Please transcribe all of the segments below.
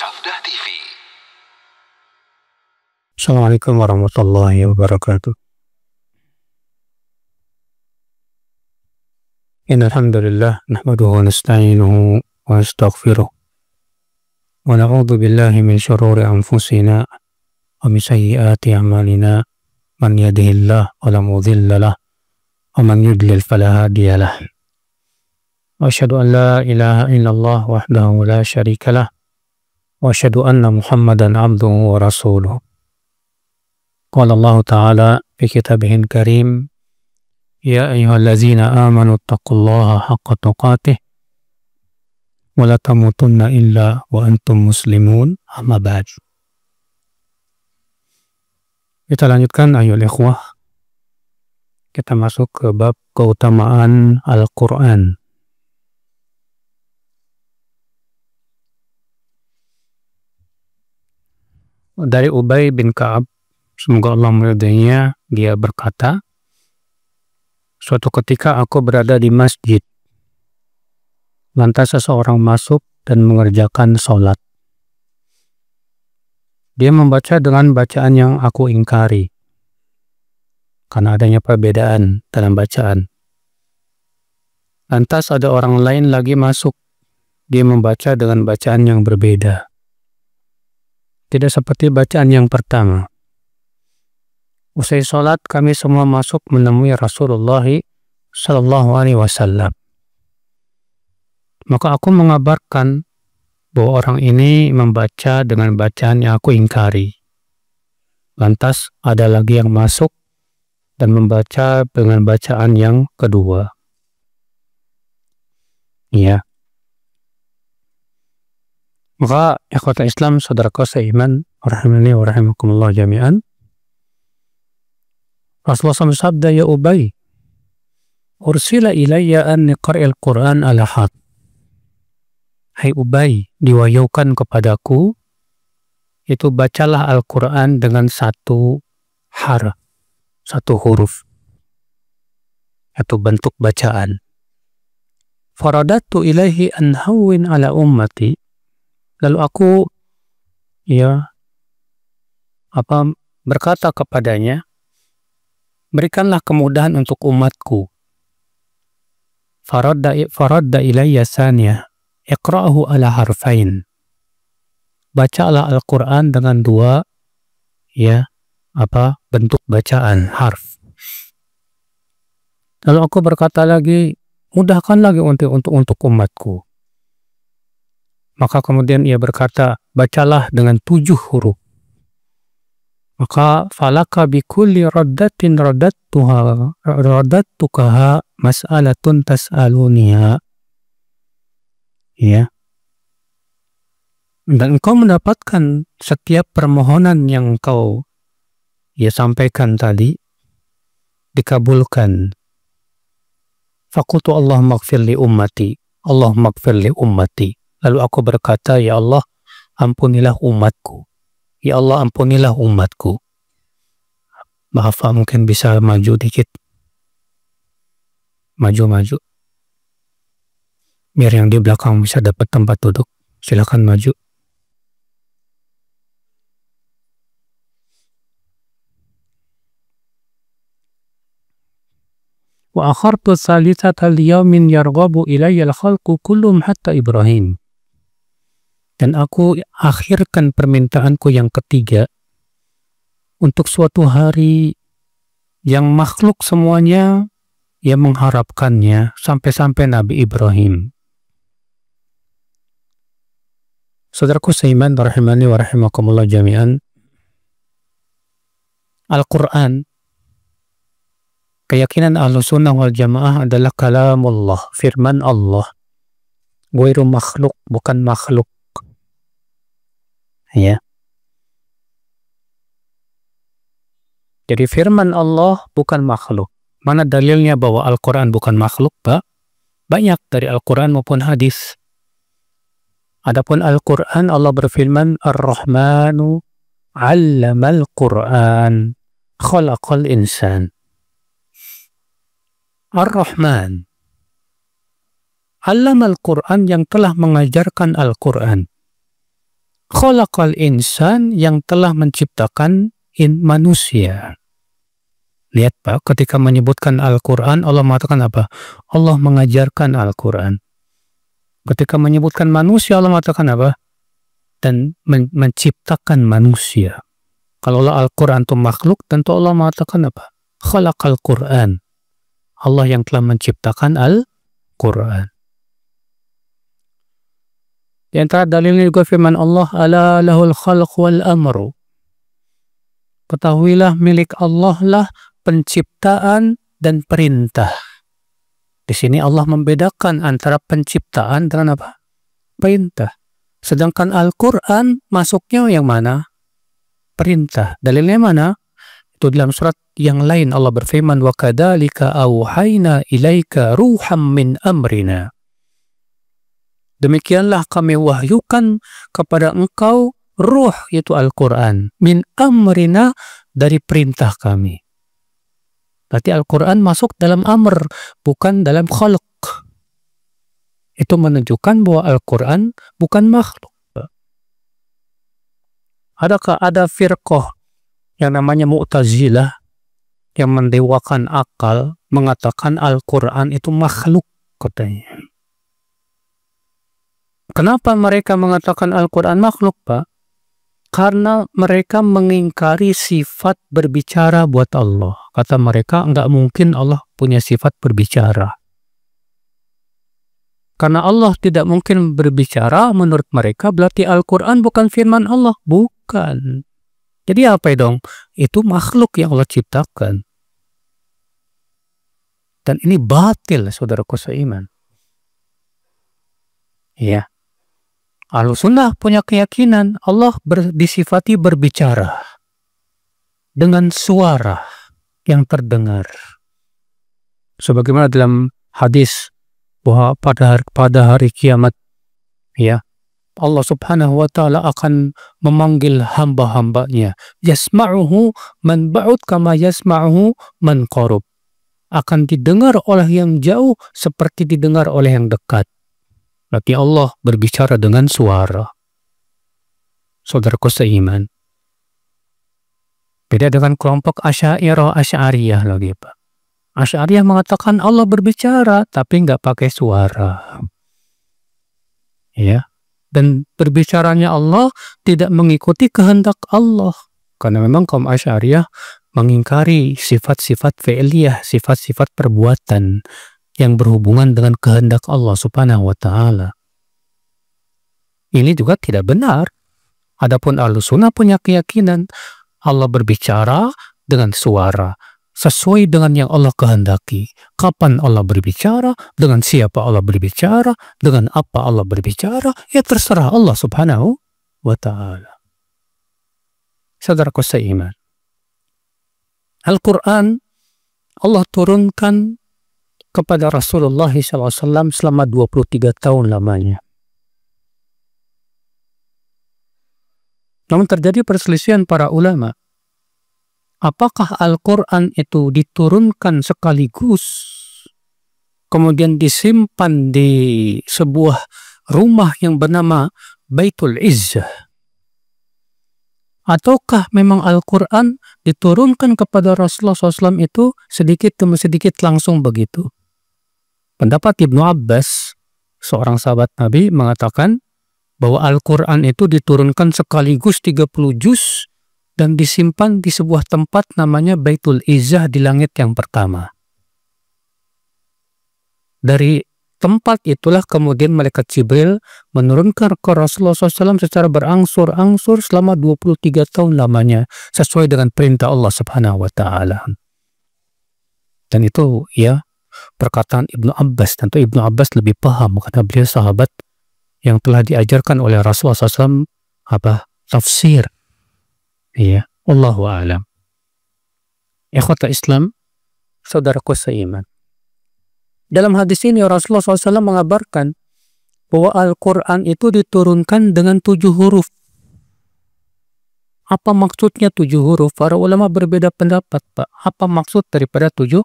Sabda TV. Assalamualaikum warahmatullahi wabarakatuh. Innal hamdalillah nahmaduhu wa nasta'inuhu wa nastaghfiruh wa na'udzu billahi min shururi anfusina wa min sayyiati a'malina man yahdihillahu fala mudilla lahu wa man yudlil fala hadiya lahu. Wa asyhadu an la ilaha illallah wahdahu la syarika lah wa asyhadu anna Muhammadan abduhu wa rasuluh. Qala Allah Ta'ala fi kitabihil karim, ya ayyuhallazina amanu taqullaha haqqa tuqatih wa la tamutunna illa wa antum muslimun, amma ba'd. Kita lanjutkan ayyuhal ikhwah. Kita masuk ke bab keutamaan Al-Quran. Dari Ubay bin Ka'ab, semoga Allah meridainya, dia berkata, suatu ketika aku berada di masjid. Lantas seseorang masuk dan mengerjakan sholat. Dia membaca dengan bacaan yang aku ingkari, karena adanya perbedaan dalam bacaan. Lantas ada orang lain lagi masuk. Dia membaca dengan bacaan yang berbeda. Tidak seperti bacaan yang pertama. Usai sholat, kami semua masuk menemui Rasulullah Sallallahu Alaihi Wasallam. Maka aku mengabarkan bahwa orang ini membaca dengan bacaan yang aku ingkari. Lantas ada lagi yang masuk dan membaca dengan bacaan yang kedua. Ya. Maka ikhwata Islam, saudaraku seiman, rahimani wa rahimakumullah jami'an. Rasulullah SAW sabda, ya Ubay, ursila ilayya anni qari'al Qur'an ala had. Hai Ubay, diwahyukan kepadaku, itu bacalah Al-Quran dengan satu harf, satu huruf, atau bentuk bacaan. Faradatu ilaihi an hawwin ala ummati. Lalu aku berkata kepadanya, berikanlah kemudahan untuk umatku. Faradda ilayya saniyah, iqra'ahu ala harfain. Bacalah Al-Quran dengan dua bentuk bacaan, harf. Lalu aku berkata lagi, mudahkan lagi untuk umatku. Maka kemudian ia berkata, bacalah dengan 7 huruf. Maka falaka bikulli raddatin raddattukaha mas'alatun tas'aluniha. Ya. Dan engkau mendapatkan setiap permohonan yang engkau sampaikan tadi dikabulkan. Faqultu Allahumma ighfir li ummati. Allahumma ighfir li ummati. Lalu aku berkata, ya Allah, ampunilah umatku. Ya Allah, ampunilah umatku. Maaf, mungkin bisa maju dikit. Maju. Biar yang di belakang bisa dapat tempat duduk. Silakan maju. Wa akhartu tsalitsata liyaumin yarghabu ilayya al-khalqu kulluhum hatta Ibrahim. Dan aku akhirkan permintaanku yang ketiga untuk suatu hari yang makhluk semuanya yang mengharapkannya sampai-sampai Nabi Ibrahim. Saudaraku seiman, rahimani wa rahimakumullah jami'an. Al-Quran, keyakinan Ahlussunnah wal Jamaah adalah kalamullah, firman Allah. Ghairu makhluk, bukan makhluk. Ya. Jadi firman Allah bukan makhluk. Mana dalilnya bahwa Al-Quran bukan makhluk, Pak? Banyak dari Al-Quran maupun hadis. Adapun Al-Quran, Allah berfirman, Ar-Rahmanu 'allamal Quran khalaqal insan. Ar-Rahman 'allamal Quran, yang telah mengajarkan Al-Quran. Khalaqal insan, yang telah menciptakan manusia. Lihat Pak, ketika menyebutkan Al-Quran, Allah mengatakan apa? Allah mengajarkan Al-Quran. Ketika menyebutkan manusia, Allah mengatakan apa? Dan menciptakan manusia. Kalau Al-Quran itu makhluk, tentu Allah mengatakan apa? Khalaqal Quran. Allah yang telah menciptakan Al-Quran. Di antara dalilnya juga firman Allah, ala lahul khalq wal amru. Ketahuilah milik Allah lah penciptaan dan perintah. Di sini Allah membedakan antara penciptaan dengan apa? Perintah. Sedangkan Al-Quran masuknya yang mana? Perintah. Dalilnya mana? Itu dalam surat yang lain Allah berfirman, wa kadzalika auhayna ilaika ruham min amrina. Demikianlah kami wahyukan kepada engkau ruh, yaitu Al-Quran, min amrina, dari perintah kami. Berarti Al-Quran masuk dalam amr, bukan dalam khalq. Itu menunjukkan bahwa Al-Quran bukan makhluk. Adakah ada firqah yang namanya Mu'tazilah yang mendewakan akal, mengatakan Al-Quran itu makhluk katanya. Kenapa mereka mengatakan Al-Quran makhluk, Pak? Karena mereka mengingkari sifat berbicara buat Allah. Kata mereka, enggak mungkin Allah punya sifat berbicara. Karena Allah tidak mungkin berbicara, menurut mereka berarti Al-Quran bukan firman Allah. Bukan. Jadi apa dong? Itu makhluk yang Allah ciptakan. Dan ini batil, saudaraku seiman. Ya. Ahlussunnah punya keyakinan Allah disifati berbicara dengan suara yang terdengar. Sebagaimana dalam hadis bahwa pada hari kiamat, ya, Allah Subhanahu wa Ta'ala akan memanggil hamba-hambanya. Yasma'uhu man ba'ud kama yasma'uhu man qarub. Akan didengar oleh yang jauh seperti didengar oleh yang dekat. Berarti Allah berbicara dengan suara. Saudaraku seiman. Beda dengan kelompok Asy'ariyah lagi, Pak. Asy'ariyah mengatakan Allah berbicara tapi nggak pakai suara. Ya. Dan berbicaranya Allah tidak mengikuti kehendak Allah. Karena memang kaum Asy'ariyah mengingkari sifat-sifat fi'liyah, sifat-sifat perbuatan yang berhubungan dengan kehendak Allah Subhanahu wa Ta'ala. Ini juga tidak benar. Adapun Ahlussunnah punya keyakinan Allah berbicara dengan suara sesuai dengan yang Allah kehendaki. Kapan Allah berbicara, dengan siapa Allah berbicara, dengan apa Allah berbicara, ya terserah Allah Subhanahu wa Ta'ala. Saudaraku seiman, Al-Quran Allah turunkan kepada Rasulullah SAW selama 23 tahun lamanya. Namun terjadi perselisihan para ulama. Apakah Al-Quran itu diturunkan sekaligus, kemudian disimpan di sebuah rumah yang bernama Baitul Izzah? Ataukah memang Al-Quran diturunkan kepada Rasulullah SAW itu sedikit demi sedikit langsung begitu? Pendapat Ibnu Abbas, seorang sahabat Nabi, mengatakan bahwa Al-Quran itu diturunkan sekaligus 30 juz dan disimpan di sebuah tempat namanya Baitul Izzah di langit yang pertama. Dari tempat itulah kemudian malaikat Jibril menurunkan ke Rasulullah SAW secara berangsur-angsur selama 23 tahun lamanya sesuai dengan perintah Allah Subhanahu wa Ta'ala. Dan itu ya perkataan Ibnu Abbas. Tentu Ibnu Abbas lebih paham karena beliau sahabat yang telah diajarkan oleh Rasulullah SAW tafsir. Iya, Allahu a'lam. Ikhwata Islam, saudaraku seiman. Dalam hadis ini Rasulullah SAW mengabarkan bahwa Al-Quran itu diturunkan dengan 7 huruf. Apa maksudnya 7 huruf? Para ulama berbeda pendapat, Pak. Apa maksud daripada 7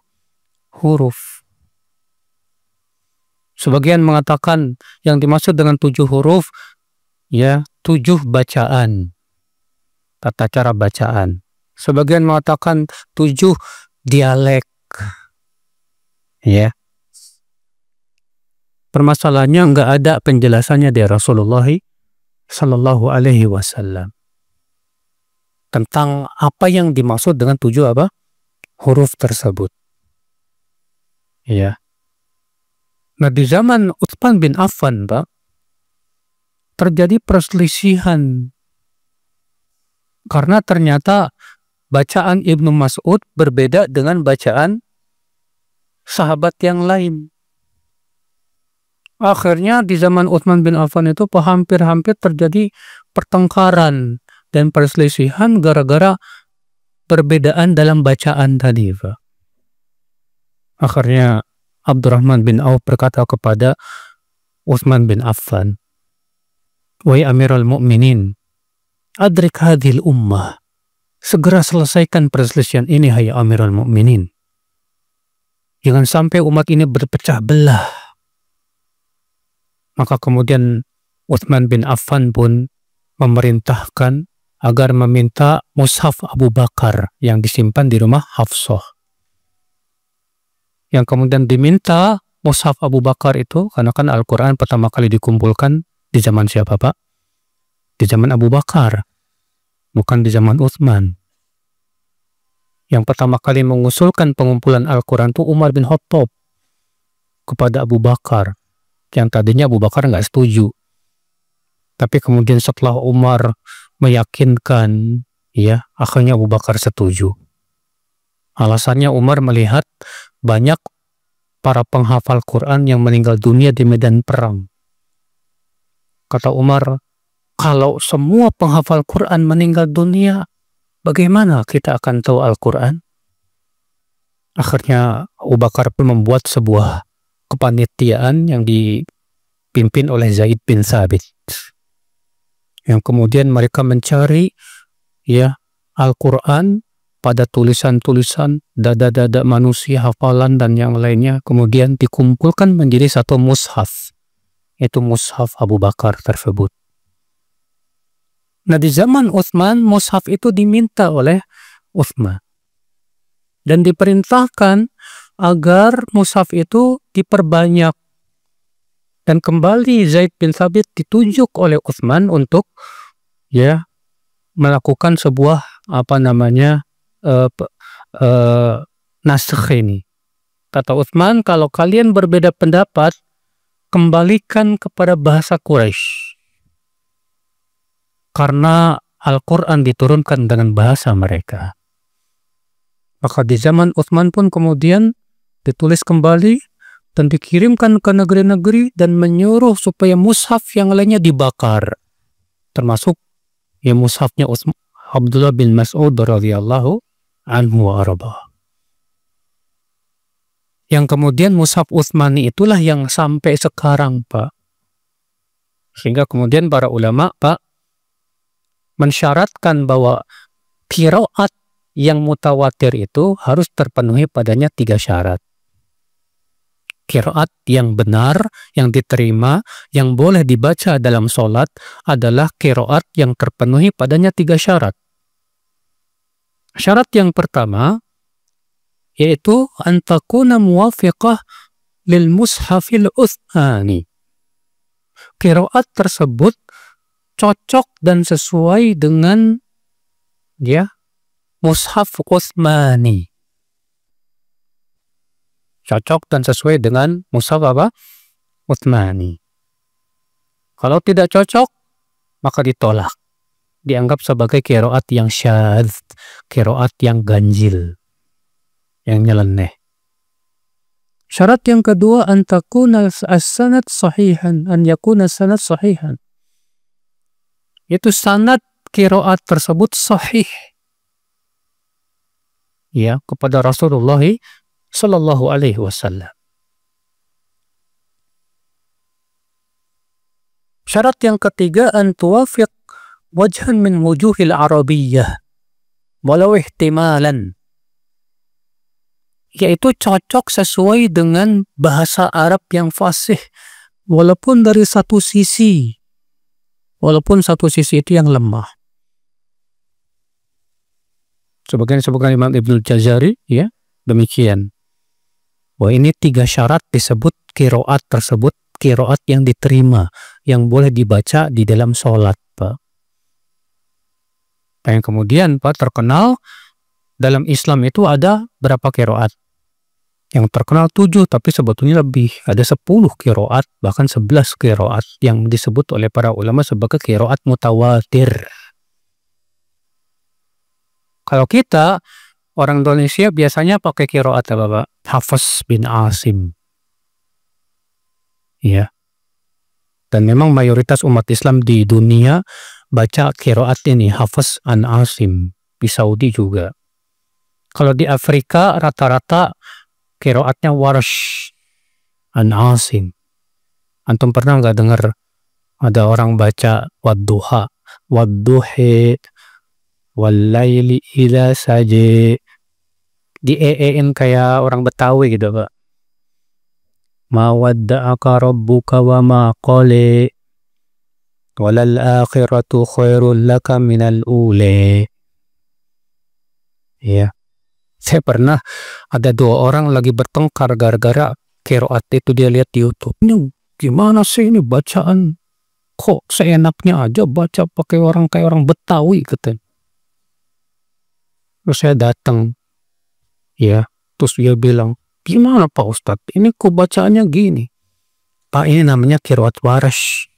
huruf? Sebagian mengatakan yang dimaksud dengan 7 huruf ya 7 bacaan, tata cara bacaan. Sebagian mengatakan 7 dialek, ya. Permasalahannya nggak ada penjelasannya dari Rasulullah Sallallahu Alaihi Wasallam tentang apa yang dimaksud dengan 7 apa huruf tersebut. Ya. Nah, di zaman Utsman bin Affan, Pak, terjadi perselisihan karena ternyata bacaan Ibnu Mas'ud berbeda dengan bacaan sahabat yang lain. Akhirnya di zaman Utsman bin Affan itu hampir-hampir terjadi pertengkaran dan perselisihan gara-gara perbedaan dalam bacaan tadi, Pak. Akhirnya Abdurrahman bin Auf berkata kepada Utsman bin Affan, "Wahai Amirul Mukminin, adrik hadhil ummah." Segera selesaikan perselisihan ini, hai Amirul Mukminin. Jangan sampai umat ini berpecah belah. Maka kemudian Utsman bin Affan pun memerintahkan agar meminta mushaf Abu Bakar yang disimpan di rumah Hafsah. Yang kemudian diminta mushaf Abu Bakar itu karena kan Al-Quran pertama kali dikumpulkan di zaman siapa, Pak? Di zaman Abu Bakar, bukan di zaman Utsman. Yang pertama kali mengusulkan pengumpulan Al-Quran itu Umar bin Khattab kepada Abu Bakar. Yang tadinya Abu Bakar nggak setuju. Tapi kemudian setelah Umar meyakinkan, ya, akhirnya Abu Bakar setuju. Alasannya Umar melihat banyak para penghafal Quran yang meninggal dunia di medan perang. Kata Umar, kalau semua penghafal Quran meninggal dunia, bagaimana kita akan tahu Al-Quran? Akhirnya Abu Bakar pun membuat sebuah kepanitiaan yang dipimpin oleh Zaid bin Thabit. Yang kemudian mereka mencari, ya, Al-Quran pada tulisan-tulisan dada-dada manusia, hafalan dan yang lainnya, kemudian dikumpulkan menjadi satu mushaf, yaitu mushaf Abu Bakar tersebut. Nah, di zaman Utsman, mushaf itu diminta oleh Utsman dan diperintahkan agar mushaf itu diperbanyak. Dan kembali Zaid bin Thabit ditunjuk oleh Utsman untuk, ya, melakukan sebuah naskh ini. Kata Utsman, kalau kalian berbeda pendapat, kembalikan kepada bahasa Quraisy. Karena Al-Quran diturunkan dengan bahasa mereka. Maka di zaman Utsman pun kemudian ditulis kembali dan dikirimkan ke negeri-negeri dan menyuruh supaya mushaf yang lainnya dibakar. Termasuk ya mushafnya Abdullah bin Mas'ud radhiyallahu anhu wa arba. Yang kemudian mushaf Utsmani itulah yang sampai sekarang, Pak. Sehingga kemudian para ulama, Pak, mensyaratkan bahwa qiraat yang mutawatir itu harus terpenuhi padanya 3 syarat. Qiraat yang benar, yang diterima, yang boleh dibaca dalam sholat adalah qiraat yang terpenuhi padanya 3 syarat. Syarat yang pertama yaitu antakuna muwafiqah lil mushafil utsmani. Qiraat tersebut cocok dan sesuai dengan, ya, mushaf Utsmani. Cocok dan sesuai dengan mushaf apa? Utsmani. Kalau tidak cocok, maka ditolak. Dianggap sebagai qiraat yang syadz, qiraat yang ganjil, yang nyeleneh. Syarat yang kedua, an takuna as-sanad sahihan, an yakuna sanad sahihan. Itu sanad qiraat tersebut sahih, ya, kepada Rasulullah Sallallahu Alaihi Wasallam. Syarat yang ketiga, an tuwafiq wajhan min wujuhil arabiyyah walau ihtimalan, yaitu cocok sesuai dengan bahasa Arab yang fasih walaupun dari satu sisi, walaupun satu sisi itu yang lemah. Sebagian Imam Ibnul Jazari, ya, demikian. Wah, ini 3 syarat disebut qiraat tersebut, qiraat yang diterima, yang boleh dibaca di dalam sholat, Pak. Yang kemudian, Pak, terkenal dalam Islam itu ada berapa qiraat? Yang terkenal 7, tapi sebetulnya lebih. Ada 10 qiraat, bahkan 11 qiraat yang disebut oleh para ulama sebagai qiraat mutawatir. Kalau kita, orang Indonesia biasanya pakai qiraat apa, Pak? Hafs bin Asim. Ya. Dan memang mayoritas umat Islam di dunia baca qiraat ini, Hafs an Asim. Di Saudi juga. Kalau di Afrika rata-rata qiraatnya Warsh an Asim. Antum pernah nggak dengar ada orang baca wadduha, wadduhi, wallaili idza saji, di eein kayak orang Betawi gitu, Pak. Ma wadda'aka rabbuka wa ma qali, walal akhiratu khairul laka minal ule. Ya. Saya pernah ada 2 orang lagi bertengkar gara-gara qiraat itu, dia lihat di YouTube. Ini gimana sih ini bacaan? Kok seenaknya aja baca pakai orang kayak orang Betawi, katanya. Terus saya datang, ya, terus dia bilang, gimana Pak Ustadz, ini kok bacaannya gini? Pak, ini namanya qiraat Warsh.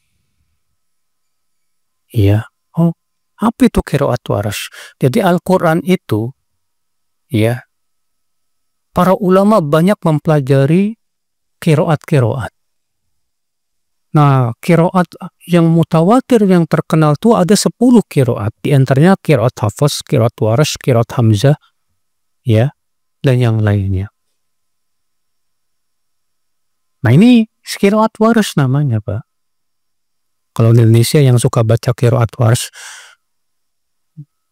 Iya. Oh, apa itu qiraat Warsh? Jadi Al-Quran itu, ya, para ulama banyak mempelajari qiraat-qiraat. Nah, qiraat yang mutawatir yang terkenal itu ada 10 qiraat. Di antaranya qiraat Hafs, qiraat Warsh, qiraat Hamzah, ya, dan yang lainnya. Nah, ini qiraat Warsh namanya, Pak. Kalau di Indonesia yang suka baca qiraat Warsh,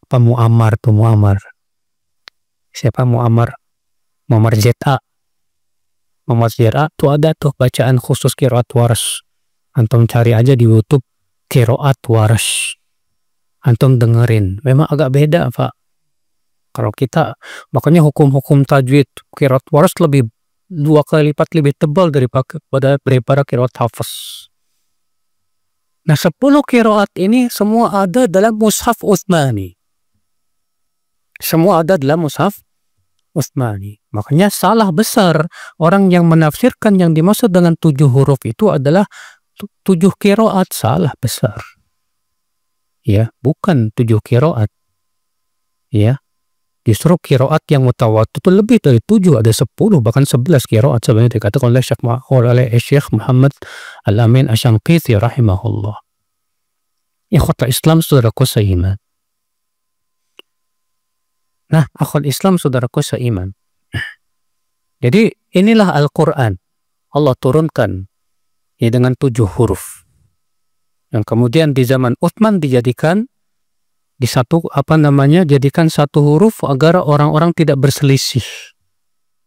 Pak Muammar tuh, Muammar. Siapa Muammar? Muammar ZA. Muammar ZA tuh ada tuh bacaan khusus qiraat Warsh. Antum cari aja di YouTube qiraat Warsh. Antum dengerin. Memang agak beda, Pak. Kalau kita, makanya hukum-hukum tajwid qiraat Warsh lebih 2 kali lipat lebih tebal daripada qiraat Hafs. Nah, 10 qiraat ini semua ada dalam mushaf Utsmani. Semua ada dalam mushaf Utsmani. Makanya salah besar orang yang menafsirkan yang dimaksud dengan 7 huruf itu adalah 7 qiraat, salah besar. Ya, bukan 7 qiraat. Ya. Justru qiraat yang mutawatir itu lebih dari 7, ada 10 bahkan 11 qiraat sebenarnya dikatakan oleh Syekh Muhammad Al-Amin Asy-Syanqiti rahimahullah. Ikhwatul Islam, saudaraku seiman. Nah, akhwat Islam, saudaraku seiman. Jadi inilah Al-Quran. Allah turunkan ya dengan 7 huruf. Yang kemudian di zaman Utsman dijadikan jadikan 1 huruf agar orang-orang tidak berselisih.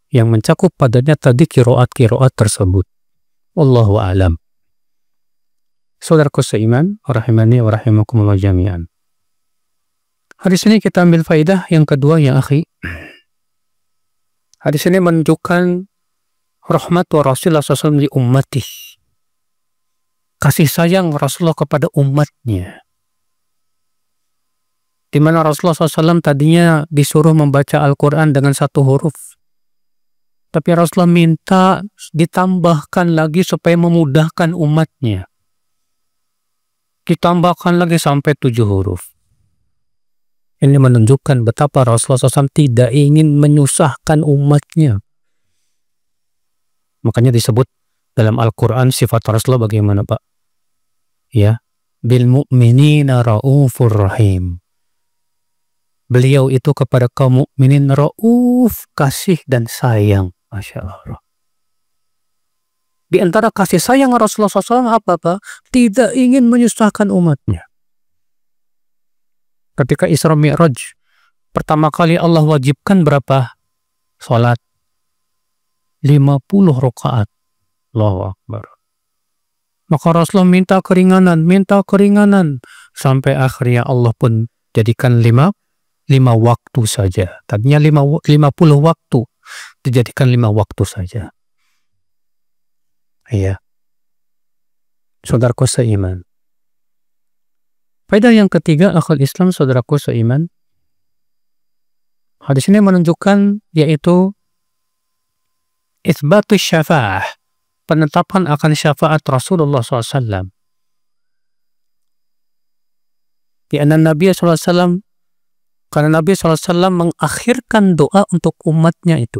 Yang mencakup padanya tadi qiraat-qiraat tersebut. Wallahu a'lam. Saudaraku seiman, rahimani wa rahimakumullah jami'an. Hadis ini kita ambil faidah yang kedua, ya akhi. Hadis ini menunjukkan rahmat wa Rasulullah SAW li ummatih. Kasih sayang Rasulullah kepada umatnya. Di mana Rasulullah SAW tadinya disuruh membaca Al-Quran dengan 1 huruf. Tapi Rasulullah minta ditambahkan lagi supaya memudahkan umatnya. Ditambahkan lagi sampai 7 huruf. Ini menunjukkan betapa Rasulullah SAW tidak ingin menyusahkan umatnya. Makanya disebut dalam Al-Quran sifat Rasulullah bagaimana, Pak? Ya, bil mu'minina ra'ufur rahim. Beliau itu kepada kaum mukminin rauf, kasih dan sayang. Masya Allah. Di antara kasih sayang Rasulullah SAW apa, Pak? Tidak ingin menyusahkan umatnya. Ketika Isra Mi'raj, pertama kali Allah wajibkan berapa? Salat 50 rakaat. Allahu Akbar. Maka Rasulullah minta keringanan sampai akhirnya Allah pun jadikan lima waktu saja. Tadinya 50 waktu dijadikan 5 waktu saja. Iya. Saudaraku seiman. Faedah yang ketiga, akal Islam, saudaraku seiman. Hadis ini menunjukkan yaitu isbatus syafa'ah, penetapan akan syafaat Rasulullah SAW. Karena Nabi SAW mengakhirkan doa untuk umatnya itu.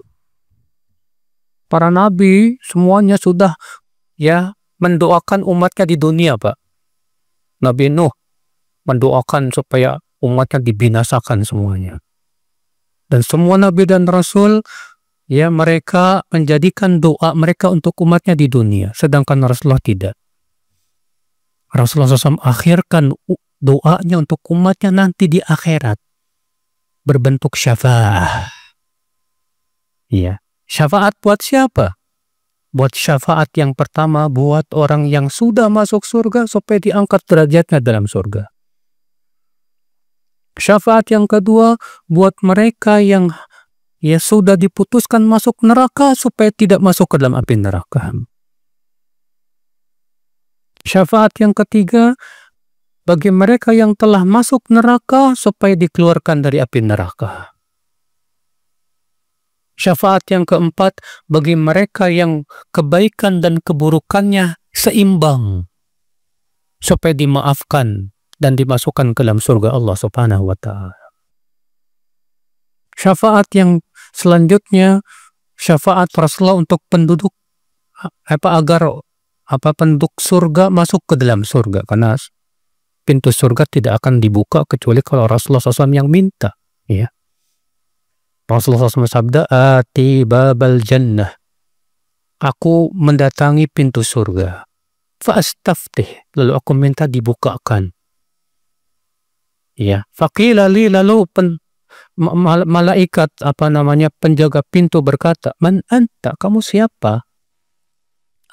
Para nabi semuanya sudah mendoakan umatnya di dunia, Pak. Nabi Nuh mendoakan supaya umatnya dibinasakan semuanya. Dan semua nabi dan rasul mereka menjadikan doa mereka untuk umatnya di dunia, sedangkan Rasulullah tidak. Rasulullah SAW akhirkan doanya untuk umatnya nanti di akhirat berbentuk syafaat. Iya. Syafaat buat siapa? Buat syafaat yang pertama buat orang yang sudah masuk surga supaya diangkat derajatnya dalam surga. Syafaat yang kedua buat mereka yang sudah diputuskan masuk neraka supaya tidak masuk ke dalam api neraka. Syafaat yang ketiga bagi mereka yang telah masuk neraka supaya dikeluarkan dari api neraka. Syafaat yang keempat bagi mereka yang kebaikan dan keburukannya seimbang supaya dimaafkan dan dimasukkan ke dalam surga Allah Subhanahu wa taala. Syafaat yang selanjutnya syafaat Rasulullah untuk penduduk agar penduduk surga masuk ke dalam surga, karena pintu surga tidak akan dibuka kecuali kalau Rasulullah SAW yang minta. Ya. Rasulullah SAW sabda, "Ati babal jannah." Aku mendatangi pintu surga. Fa'astaftih. Lalu aku minta dibukakan. Ya. Faqila li, lalu malaikat penjaga pintu berkata, "Man anta? Kamu siapa?"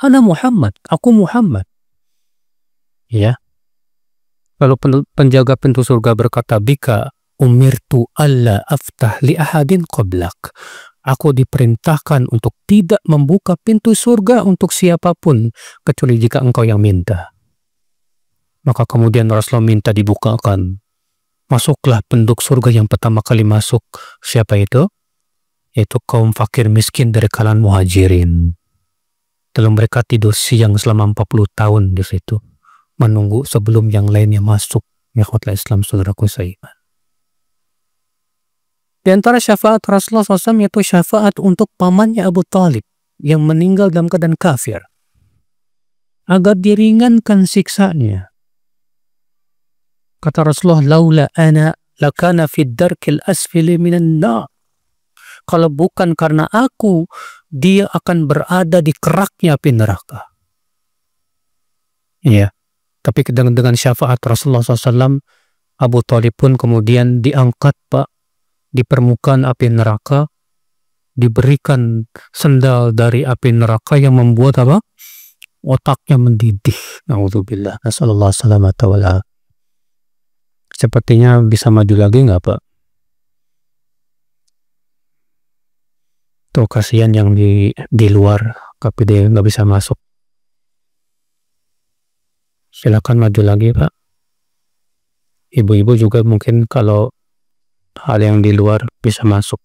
"Ana Muhammad." Aku Muhammad. Ya. Lalu penjaga pintu surga berkata, "Bika umirtu alla aftah li ahadin qablak." Aku diperintahkan untuk tidak membuka pintu surga untuk siapapun kecuali jika engkau yang minta. Maka kemudian Rasulullah minta dibukakan. Masuklah penduduk surga yang pertama kali masuk. Siapa itu? Yaitu kaum fakir miskin dari kalangan muhajirin. Lalu mereka tidur siang selama 40 tahun di situ, menunggu sebelum yang lainnya masuk. Ya khotbah Islam, saudaraku seiman. Di antara syafaat Rasulullah SAW yaitu syafaat untuk pamannya Abu Talib yang meninggal dalam keadaan kafir, agar diringankan siksanya. Kata Rasulullah, "Laula ana lakana fid darkil asfili minan nar." Kalau bukan karena aku, dia akan berada di keraknya api neraka. Iya. Tapi dengan syafaat Rasulullah SAW, Abu Talib pun kemudian diangkat, Pak, di permukaan api neraka, diberikan sendal dari api neraka yang membuat otaknya mendidih. Na'udzubillah. Nasallallahu salamata wal afiyah. Sepertinya bisa maju lagi nggak, Pak? Tuh kasihan yang di luar, tapi dia nggak bisa masuk. Silakan maju lagi, Pak. Ibu-ibu juga mungkin kalau hal yang di luar bisa masuk.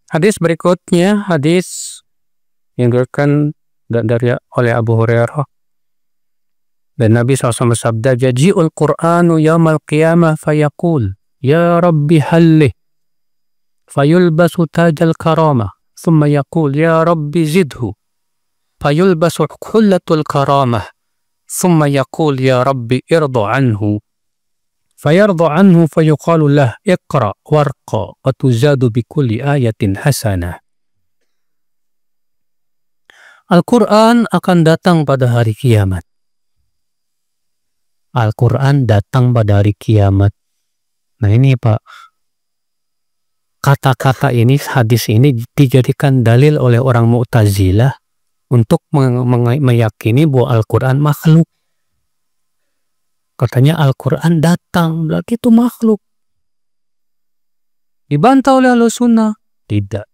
Hadis berikutnya, hadis yang diriwayatkan oleh Abu Hurairah. Dan Nabi SAW bersabda, "Yaji'ul Qur'anu yawmal qiyamah fayaqul, ya Rabbi halli, fayulbasu tajal karamah, thumma yaqul, ya Rabbi zidhu, fayulbasu hullatul karamah, thumma yaqul, ya Rabbi irdu anhu, fayardu anhu fayuqalu lah, iqra warqa, wa tuzadu bikulli ayatin hasanah." Al-Quran akan datang pada hari kiamat. Al-Quran datang pada hari kiamat. Nah ini, Pak, kata-kata ini, hadis ini dijadikan dalil oleh orang Mu'tazilah untuk meyakini bahwa Al-Quran makhluk. Katanya Al-Quran datang, berarti itu makhluk. Dibantah oleh Ahlussunnah, tidak.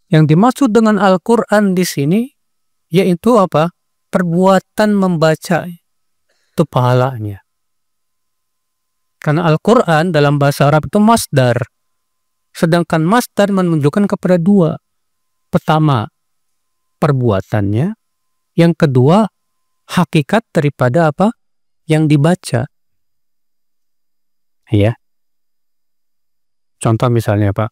Yang dimaksud dengan Al-Quran di sini yaitu apa? Perbuatan membaca, itu pahalanya. Karena Al-Quran dalam bahasa Arab itu masdar. Sedangkan masdar menunjukkan kepada dua. Pertama, perbuatannya. Yang kedua, hakikat daripada apa? Yang dibaca. Ya. Contoh misalnya Pak.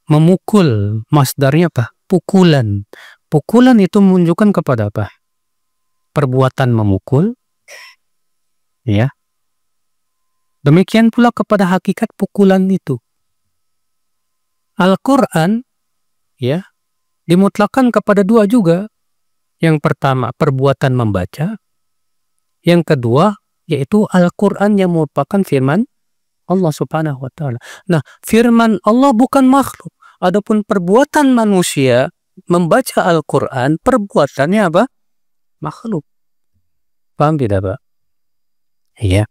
Memukul, masdarnya apa? Pukulan. Pukulan itu menunjukkan kepada apa? Perbuatan memukul. Ya. Demikian pula kepada hakikat pukulan itu. Al-Quran, ya, dimutlakan kepada dua juga. Yang pertama, perbuatan membaca. Yang kedua, yaitu Al-Quran yang merupakan firman Allah Subhanahu wa Ta'ala. Nah, firman Allah bukan makhluk. Adapun perbuatan manusia membaca Al-Quran, perbuatannya apa? Makhluk. Paham tidak, Pak? Iya.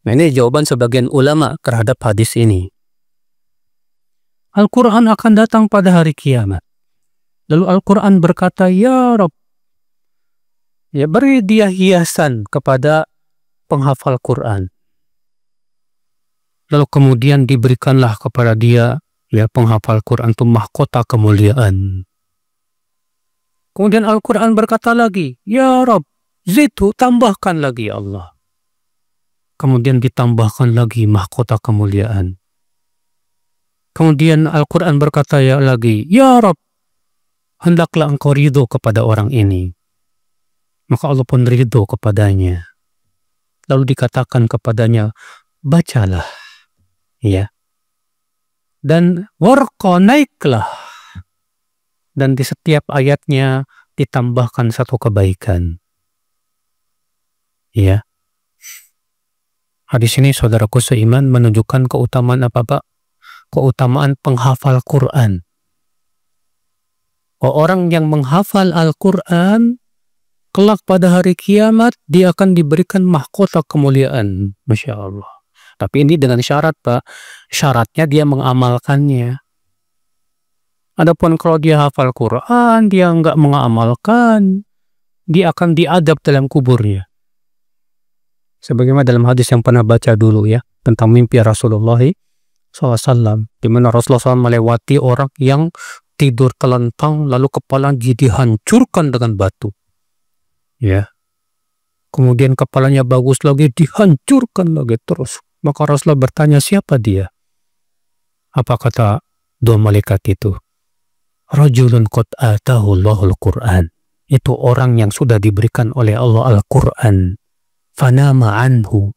Nah, ini jawaban sebagian ulama terhadap hadis ini. Al-Quran akan datang pada hari kiamat. Lalu Al-Quran berkata, Ya Rabb, ya, beri dia hiasan kepada penghafal Quran. Lalu kemudian diberikanlah kepada dia, ya, penghafal Quran itu mahkota kemuliaan. Kemudian Al-Quran berkata lagi, Ya Rabb, zidhu, tambahkan lagi ya Allah. Kemudian ditambahkan lagi mahkota kemuliaan. Kemudian Al-Quran berkata ya lagi, Ya Rabb, hendaklah engkau ridho kepada orang ini. Maka Allah pun ridho kepadanya. Lalu dikatakan kepadanya, bacalah. Ya. Dan warqa, naiklah. Dan di setiap ayatnya ditambahkan satu kebaikan. Ya. Hadis ini saudaraku seiman menunjukkan keutamaan apa Pak? Keutamaan penghafal Quran. Orang yang menghafal Al-Quran, kelak pada hari kiamat, dia akan diberikan mahkota kemuliaan. Masya Allah. Tapi ini dengan syarat Pak. Syaratnya dia mengamalkannya. Adapun kalau dia hafal Quran, dia nggak mengamalkan, dia akan diadab dalam kuburnya. Sebagaimana dalam hadis yang pernah baca dulu ya, tentang mimpi Rasulullah SAW, di mana Rasulullah SAW melewati orang yang tidur telentang lalu kepala dihancurkan dengan batu. Ya. Kemudian kepalanya bagus lagi, dihancurkan lagi terus. Maka Rasulullah bertanya, siapa dia? Apa kata dua malaikat itu? Rajulun qad atahu Allahul Quran. Itu orang yang sudah diberikan oleh Allah Al-Quran. Fanama anhu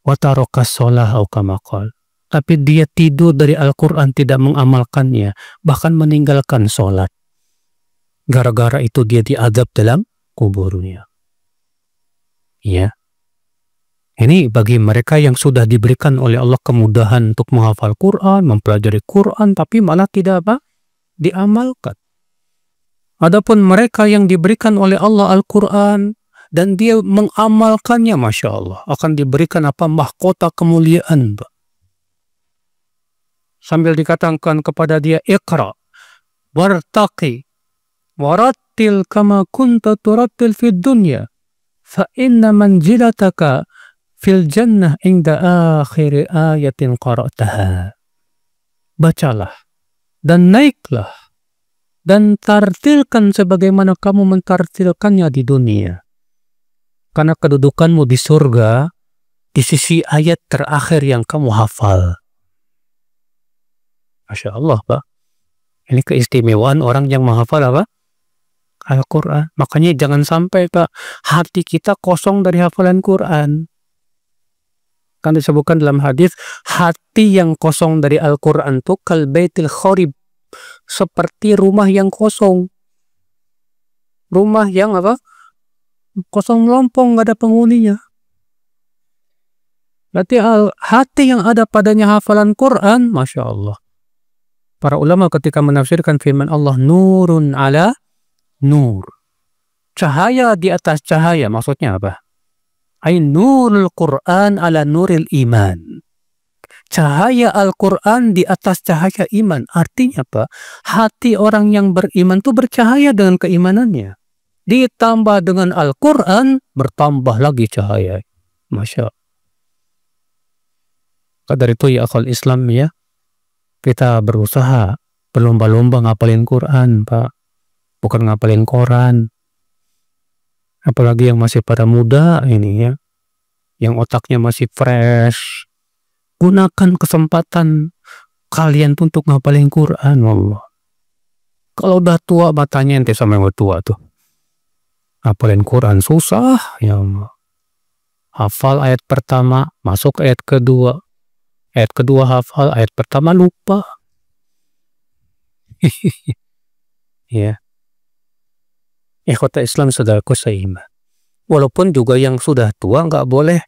wa taraka shalah au kama qala. Tapi dia tidur dari Al-Quran, tidak mengamalkannya, bahkan meninggalkan sholat. Gara-gara itu dia diadab dalam kuburnya. Ya. Ini bagi mereka yang sudah diberikan oleh Allah kemudahan untuk menghafal Quran, mempelajari Quran, tapi malah tidak apa? Diamalkan. Adapun mereka yang diberikan oleh Allah Al-Quran, dan dia mengamalkannya, Masya Allah, akan diberikan apa? Mahkota kemuliaan, Pak. Sambil dikatakan kepada dia, Iqra, wartaqi, warattil kama kunta turattil fid dunya, fa inna manjilataka fil jannah inda akhir ayatin qara'taha. Bacalah, dan naiklah, dan tartilkan sebagaimana kamu mentartilkannya di dunia. Karena kedudukanmu di surga, di sisi ayat terakhir yang kamu hafal. Masya Allah Pak. Ini keistimewaan orang yang menghafal apa? Al-Quran. Makanya jangan sampai Pak, hati kita kosong dari hafalan Quran. Kan disebutkan dalam hadis, hati yang kosong dari Al-Quran itu kal baitil kharib, seperti rumah yang kosong. Rumah yang apa? Kosong lompong, nggak ada penghuninya. Berarti hati yang ada padanya hafalan Quran, Masya Allah. Para ulama ketika menafsirkan firman Allah, nurun ala nur. Cahaya di atas cahaya, maksudnya apa? Ay nurul Quran ala nuril iman. Cahaya Al-Quran di atas cahaya iman. Artinya apa? Hati orang yang beriman itu bercahaya dengan keimanannya. Ditambah dengan Al-Quran, bertambah lagi cahaya. Masya Allah. Dari itu ya akal Islam ya, kita berusaha berlomba-lomba ngapalin Quran, Pak. Bukan ngapalin koran. Apalagi yang masih pada muda ini ya, yang otaknya masih fresh. Gunakan kesempatan kalian untuk ngapalin Quran, Allah. Kalau udah tua, matanya ente sama yang tua tuh. Ngapalin Quran susah, ya Allah. Hafal ayat pertama, masuk ayat kedua. Ayat kedua hafal, ayat pertama lupa. Ya. Ikhwata Islam saudaraku seiman. Walaupun juga yang sudah tua nggak boleh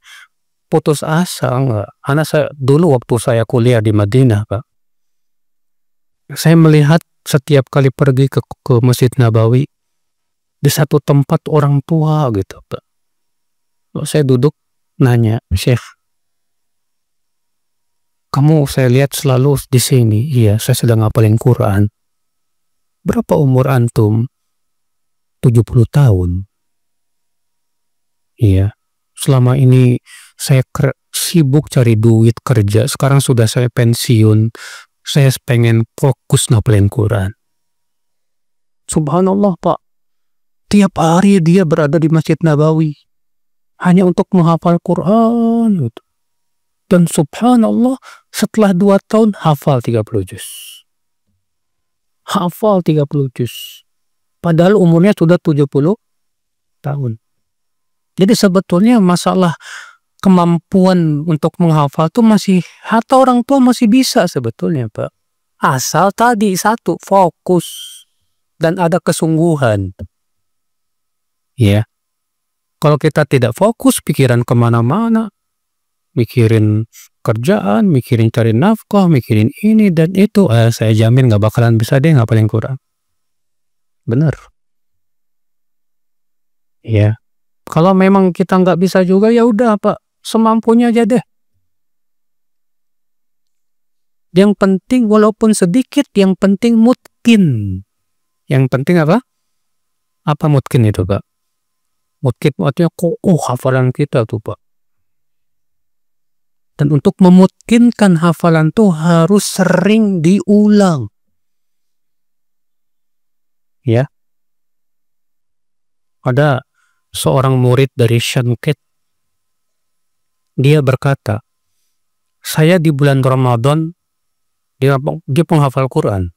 putus asa, nggak. Karena dulu waktu saya kuliah di Madinah, Pak, saya melihat setiap kali pergi ke Masjid Nabawi, di satu tempat orang tua gitu, Pak. Lalu saya duduk nanya, Syekh, kamu saya lihat selalu di sini. Iya, saya sedang ngapalin Quran. Berapa umur antum? 70 tahun. Iya. Selama ini saya sibuk cari duit kerja. Sekarang sudah saya pensiun. Saya pengen fokus ngapalin Quran. Subhanallah, Pak. Tiap hari dia berada di Masjid Nabawi. Hanya untuk menghafal Quran. Gitu. Dan subhanallah, setelah 2 tahun hafal 30 juz. Hafal 30 juz. Padahal umurnya sudah 70 tahun. Jadi sebetulnya masalah kemampuan untuk menghafal itu masih, atau orang tua masih bisa sebetulnya, Pak. Asal tadi satu, fokus. Dan ada kesungguhan. Ya. Kalau kita tidak fokus, pikiran kemana-mana. Mikirin kerjaan, mikirin cari nafkah, mikirin ini dan itu, saya jamin gak bakalan bisa deh ngapalin Quran. Bener. Ya. Kalau memang kita nggak bisa juga, ya udah Pak, semampunya aja deh. Yang penting walaupun sedikit, yang penting mungkin. Yang penting apa? Apa mungkin itu, Pak? Mungkin artinya hafalan kita tuh, Pak. Dan untuk memungkinkan hafalan tuh harus sering diulang. Ya. Ada seorang murid dari Shankit. Dia berkata, saya di bulan Ramadan, dia penghafal Quran.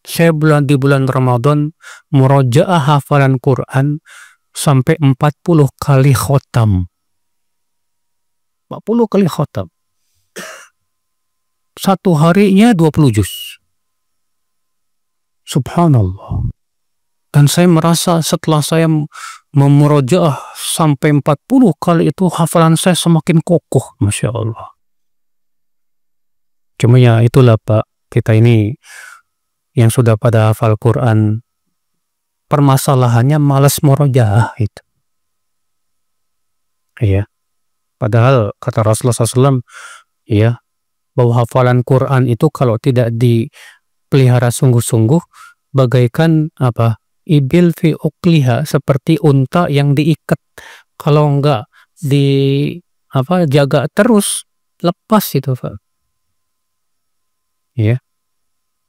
Saya di bulan Ramadan murojaah hafalan Quran sampai 40 kali khotam. 40 kali khotam. Satu harinya 20 juz. Subhanallah. Dan saya merasa setelah saya memurojaah sampai 40 kali itu, hafalan saya semakin kokoh. Masya Allah. Cuma ya itulah Pak, kita ini yang sudah pada hafal Quran, permasalahannya malas murojaah itu. Iya. Padahal kata Rasulullah SAW, ya, bahwa hafalan Quran itu kalau tidak dipelihara sungguh-sungguh, bagaikan apa? Ibil fi ukliha, seperti unta yang diikat. Kalau enggak jaga terus, lepas itu, Pak. Ya.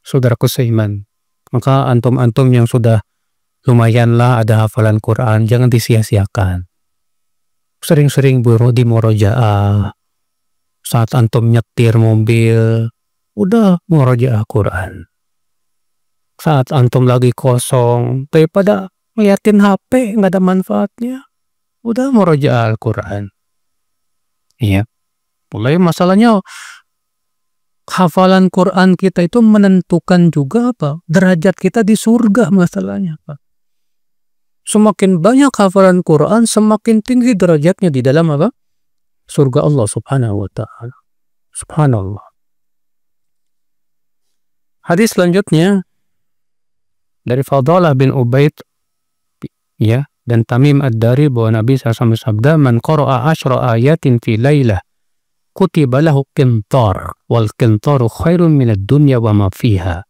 Saudaraku seiman. Maka antum-antum yang sudah lumayanlah ada hafalan Quran, jangan disia-siakan. Sering-sering di murojaah. Saat antum nyetir mobil, udah murojaah Quran. Saat antum lagi kosong, daripada ngeliatin HP nggak ada manfaatnya, udah murojaah Al-Quran. Iya. Mulai masalahnya hafalan Quran kita itu menentukan juga apa? Derajat kita di surga masalahnya, Pak. Semakin banyak hafalan Quran, semakin tinggi derajatnya di dalam apa? surga Allah subhanahu wa ta'ala. Subhanallah. Hadis selanjutnya dari Fadalah bin Ubaid ya dan Tamim ad-Dari bahwa Nabi SAW bersabda, "Man qara'a 10 ayatin fi lailah kutiba lahu qintar wal qintaru khairun minad dunya wa ma fiha.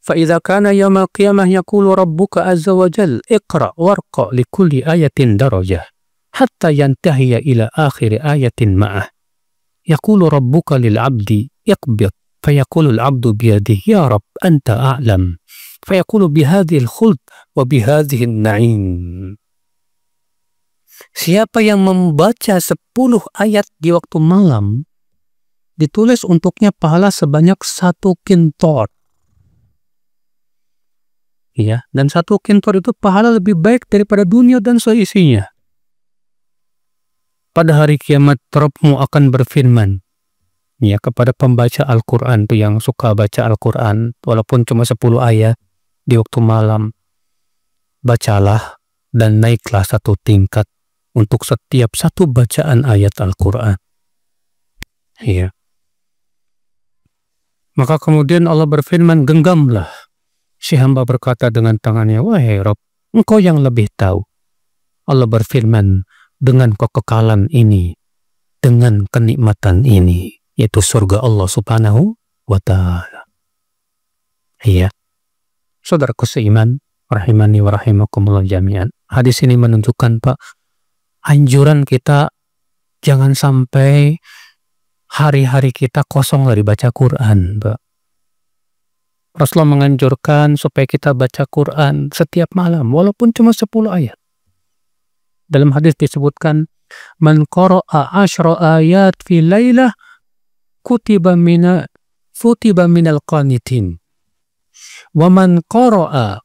Fa idza kana yaumul qiyamah yaqulu rabbuka azza wa jalla iqra warqa li kulli ayatin darajah hatta yantahiya ila akhir ayatin ma'ah. Yaqulu rabbuka lil 'abdi iqbid fayaqulu al 'abdu bi yadihi ya rab anta a'lam fayaqulu bi hadhihi al khuld wa bi hadhihi an na'im." Siapa yang membaca 10 ayat di waktu malam, ditulis untuknya pahala sebanyak 1 qintar. Ya, dan 1 qintar itu pahala lebih baik daripada dunia dan seisinya. Pada hari kiamat, Rabbmu akan berfirman ya kepada pembaca Al-Quran tuh yang suka baca Al-Quran walaupun cuma 10 ayat di waktu malam, bacalah dan naiklah 1 tingkat untuk setiap 1 bacaan ayat Al-Quran. Ya. Maka kemudian Allah berfirman, genggamlah. Si hamba berkata dengan tangannya, wahai Rabb, engkau yang lebih tahu. Allah berfirman, dengan kekekalan ini, dengan kenikmatan ini, yaitu surga Allah subhanahu wa ta'ala. Iya. Saudaraku seiman, rahimani wa rahimakumullah jami'an. Hadis ini menunjukkan, Pak, anjuran kita jangan sampai hari-hari kita kosong dari baca Quran, Pak. Rasulullah menganjurkan supaya kita baca Quran setiap malam, walaupun cuma 10 ayat. Dalam hadis disebutkan, man qara'a 10 ayat fi lailah kutiba minal qanitin. Wa man qara'a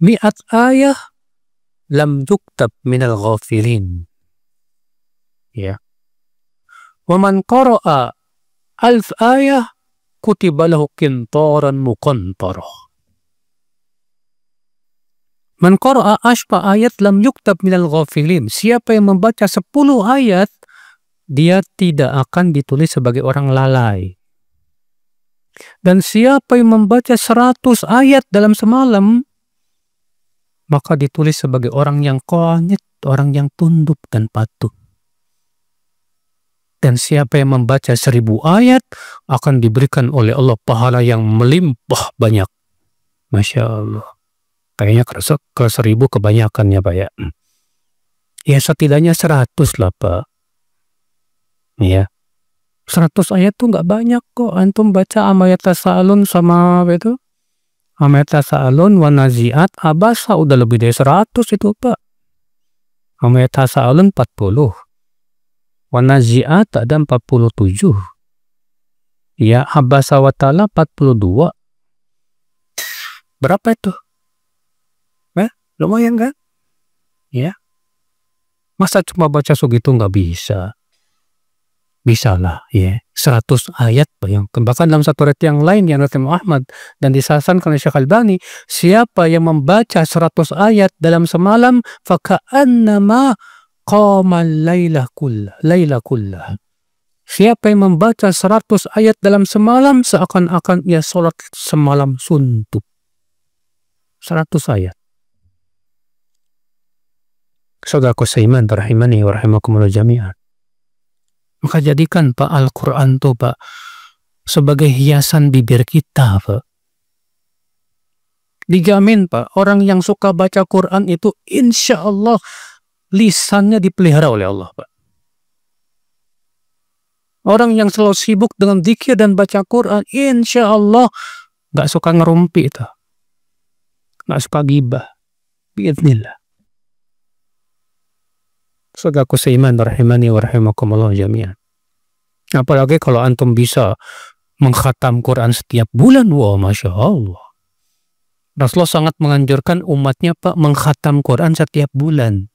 100 ayah lam yuktab minal ghafilin. Ya. Wa man qara'a 1000 ayah kutiba lahu qintaran muqantarah. Man qara'a 10 ayat lam yuktab minal ghafilin. Siapa yang membaca 10 ayat, dia tidak akan ditulis sebagai orang lalai. Dan siapa yang membaca 100 ayat dalam semalam, maka ditulis sebagai orang yang qanit, orang yang tunduk dan patuh. Dan siapa yang membaca 1000 ayat akan diberikan oleh Allah pahala yang melimpah banyak. Masya Allah. Kayaknya ke 1000 kebanyakan ya Pak ya. Ya setidaknya 100 lah Pak. Ya. 100 ayat tuh nggak banyak kok. Antum baca Amma Yatasa'alun sama apa itu? Amma Yatasa'alun wa Nazi'at Abasa udah lebih dari 100 itu Pak. Amma Yatasa'alun 40. Wa Nazi'at ada 47. Ya Abasa wa Ta'ala 42. Berapa itu? Lumayan kan? Ya. Masa cuma baca segitu nggak bisa? Bisa lah, ya. 100 ayat bayangkan. Bahkan dalam satu riwayat yang lain yang riwayat Ahmad dan disasankan oleh Syekh Albani, siapa yang membaca 100 ayat dalam semalam, faka'annama qama laila kullah. Siapa yang membaca 100 ayat dalam semalam, seakan-akan ia sholat semalam suntuk. 100 ayat. Saudaraku seiman rahimani wa rahimakumullah jami'an. Maka jadikan Pak Al-Quran itu Pak sebagai hiasan bibir kita Pak. Dijamin Pak, orang yang suka baca Quran itu insya Allah lisannya dipelihara oleh Allah Pak. Orang yang selalu sibuk dengan zikir dan baca Quran, insya Allah gak suka ngerumpi itu. Gak suka gibah. Biiznillah. Saudaraku seiman rahimani wa rahimakumullah jami'an. Apalagi kalau antum bisa mengkhatam Quran setiap bulan, wah Masya Allah. Rasulullah sangat menganjurkan umatnya Pak mengkhatam Quran setiap bulan.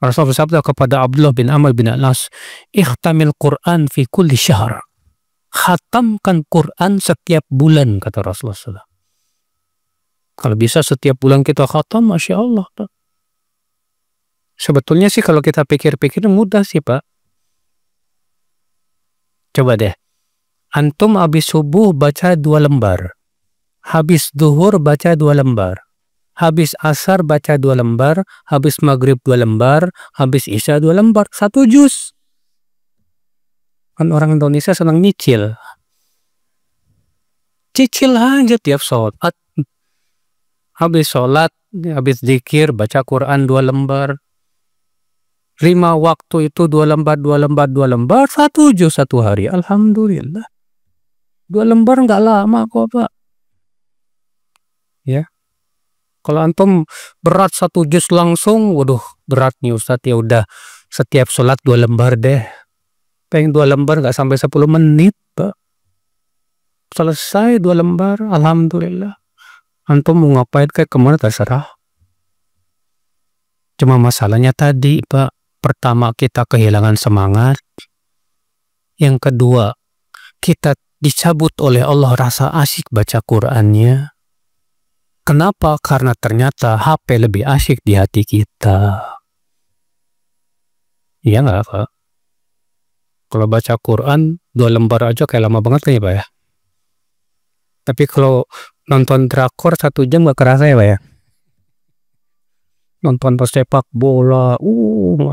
Rasulullah bersabda kepada Abdullah bin Amr bin Al-As, ikhtamil Quran fi kulli syahr. Khatamkan Quran setiap bulan, kata Rasulullah SAW. Kalau bisa setiap bulan kita khatam, Masya Allah. Sebetulnya sih kalau kita pikir-pikir mudah sih Pak. Coba deh, antum habis subuh baca 2 lembar, habis duhur baca 2 lembar, habis asar baca 2 lembar, habis maghrib 2 lembar, habis isya 2 lembar, 1 juz. Kan orang Indonesia senang nyicil. Cicil aja tiap sholat. Habis sholat, habis zikir, baca Quran 2 lembar. 5 waktu itu 2 lembar, 2 lembar, 2 lembar, 1 juz 1 hari. Alhamdulillah. 2 lembar nggak lama kok Pak. Ya. Kalau antum berat 1 juz langsung, waduh berat nih Ustadz, ya udah setiap sholat 2 lembar deh. Pengen 2 lembar nggak sampai 10 menit Pak. Selesai 2 lembar, alhamdulillah. Antum mau ngapain kayak kemana terserah. Cuma masalahnya tadi Pak, pertama kita kehilangan semangat. Yang kedua, kita dicabut oleh Allah rasa asyik baca Qur'annya. Kenapa? Karena ternyata HP lebih asyik di hati kita. Iya nggak Pak? Kalau baca Quran 2 lembar aja kayak lama banget kan ya Pak ya? Tapi kalau nonton drakor 1 jam gak kerasa ya Pak ya? Nonton pas sepak bola,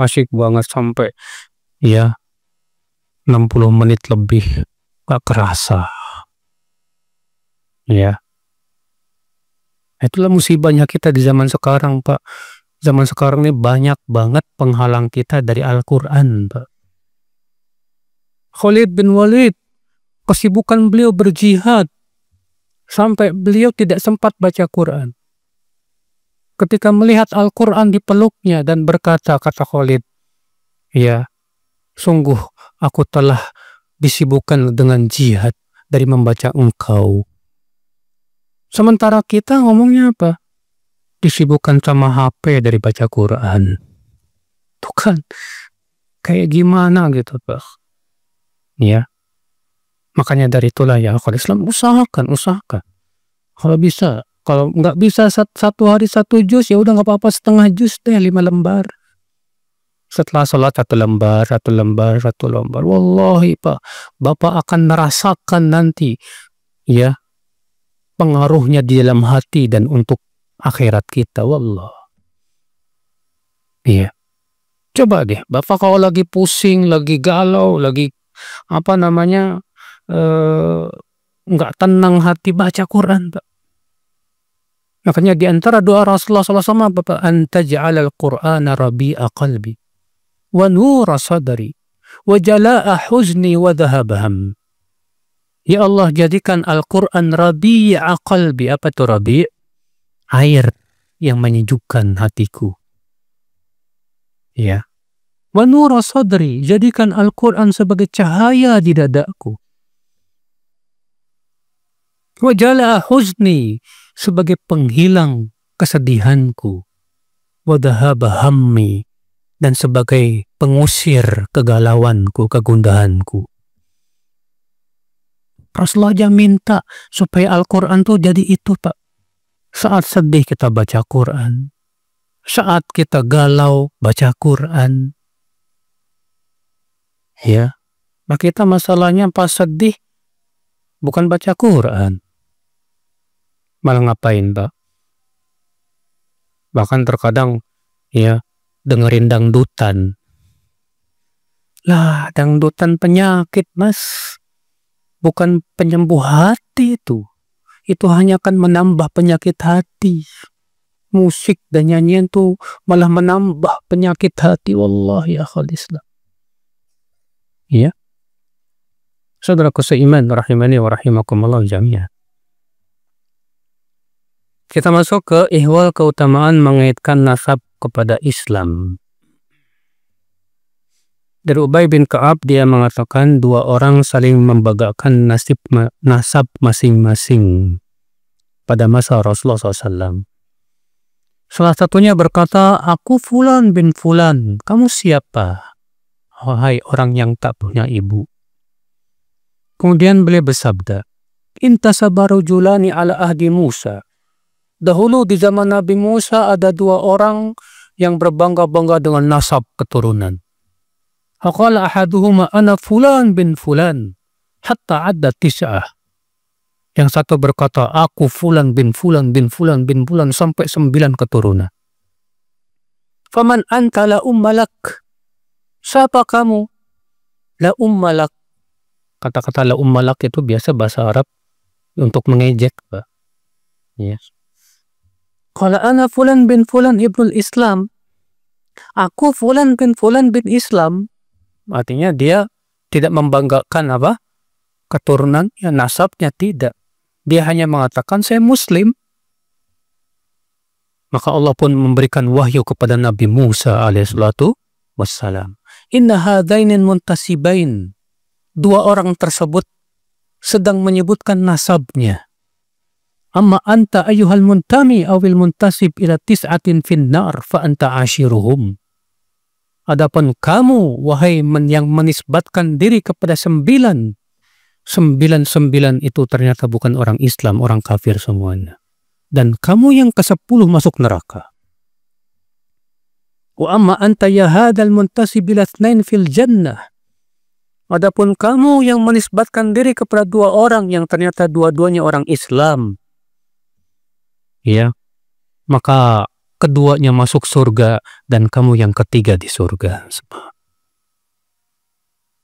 asyik banget sampai ya 60 menit lebih gak kerasa. Ya. Itulah musibahnya kita di zaman sekarang Pak. Zaman sekarang ini banyak banget penghalang kita dari Al-Quran Pak. Khalid bin Walid, kesibukan beliau berjihad, sampai beliau tidak sempat baca Quran. Ketika melihat Al-Quran dipeluknya dan berkata, kata Khalid, ya, sungguh aku telah disibukkan dengan jihad dari membaca engkau. Sementara kita ngomongnya apa? Disibukkan sama HP dari baca Quran. Tuh kan, kayak gimana gitu Pak. Ya, makanya dari itulah ya kalau Islam usahakan. Kalau bisa, kalau nggak bisa 1 hari 1 juz ya udah nggak apa-apa, setengah juz deh 5 lembar. Setelah sholat 1 lembar, 1 lembar, 1 lembar. Wallahi Pak, Bapak akan merasakan nanti ya pengaruhnya di dalam hati dan untuk akhirat kita. Wallah. Iya. Coba deh, Bapak kalau lagi pusing, lagi galau, lagi apa namanya nggak tenang hati, baca Quran Pak. Makanya di antara doa Rasulullah SAW Bapak, anta ja'alal Qur'ana rabi'a qalbi wa nura sadri wa jala'a huzni wa dhahaba ham. Ya Allah, jadikan Al-Quran rabi'a qalbi. Apa itu rabi'? Air yang menyejukkan hatiku. Ya. Wa nura sadri, jadikan Al-Quran sebagai cahaya di dadaku. Wa jala'a huzni, sebagai penghilang kesedihanku. Wa dhahaba hammi, dan sebagai pengusir kegalauanku, kegundahanku. Rasulullah aja minta supaya Al-Quran tuh jadi itu Pak. Saat sedih kita baca Quran. Saat kita galau baca Quran. Ya, nah kita masalahnya pas sedih bukan baca Quran, malah ngapain Pak? Bahkan terkadang ya dengerin dangdutan. Lah, dangdutan penyakit Mas, bukan penyembuh hati itu. Itu hanya akan menambah penyakit hati. Musik dan nyanyian tuh malah menambah penyakit hati. Wallahi ya khalislah. Ya, saudaraku seiman, rahimani wa rahimakumullah jami'an. Kita masuk ke ihwal keutamaan mengaitkan nasab kepada Islam. Dari Ubay bin Ka'ab, dia mengatakan 2 orang saling membanggakan nasab masing-masing pada masa Rasulullah SAW. Salah satunya berkata, aku Fulan bin Fulan, kamu siapa? Wahai orang yang tak punya ibu. Kemudian beliau bersabda, intasaba rajulani ala ahdi Musa. Dahulu di zaman Nabi Musa ada 2 orang yang berbangga-bangga dengan nasab keturunan. Faqala ahaduhuma ana fulan bin fulan hatta adda tis'ah. Yang satu berkata, aku fulan bin fulan bin fulan bin fulan sampai 9 keturunan. Faman anta la ummalak. Siapa kamu? La ummalak. Kata-kata la ummalak itu biasa bahasa Arab untuk mengejek, Pak. Yes. Qala ana fulan bin fulan ibnul Islam. Aku fulan bin Islam. Artinya dia tidak membanggakan apa? Keturunan, ya nasabnya tidak. Dia hanya mengatakan saya Muslim. Maka Allah pun memberikan wahyu kepada Nabi Musa alaihissalatu wassalam. Inna hadainin muntasibain. 2 orang tersebut sedang menyebutkan nasabnya. Amma anta ayyuhal muntami awil muntasib ila tis'atin finnar fa anta ashiruhum. Adapun kamu, wahai yang menisbatkan diri kepada 9 itu ternyata bukan orang Islam, orang kafir semuanya. Dan kamu yang ke-10 masuk neraka. Wa amma anta ya hadal muntasib ila 2 fil jannah. Adapun kamu yang menisbatkan diri kepada 2 orang yang ternyata dua-duanya orang Islam. Ya, maka keduanya masuk surga dan kamu yang ketiga di surga.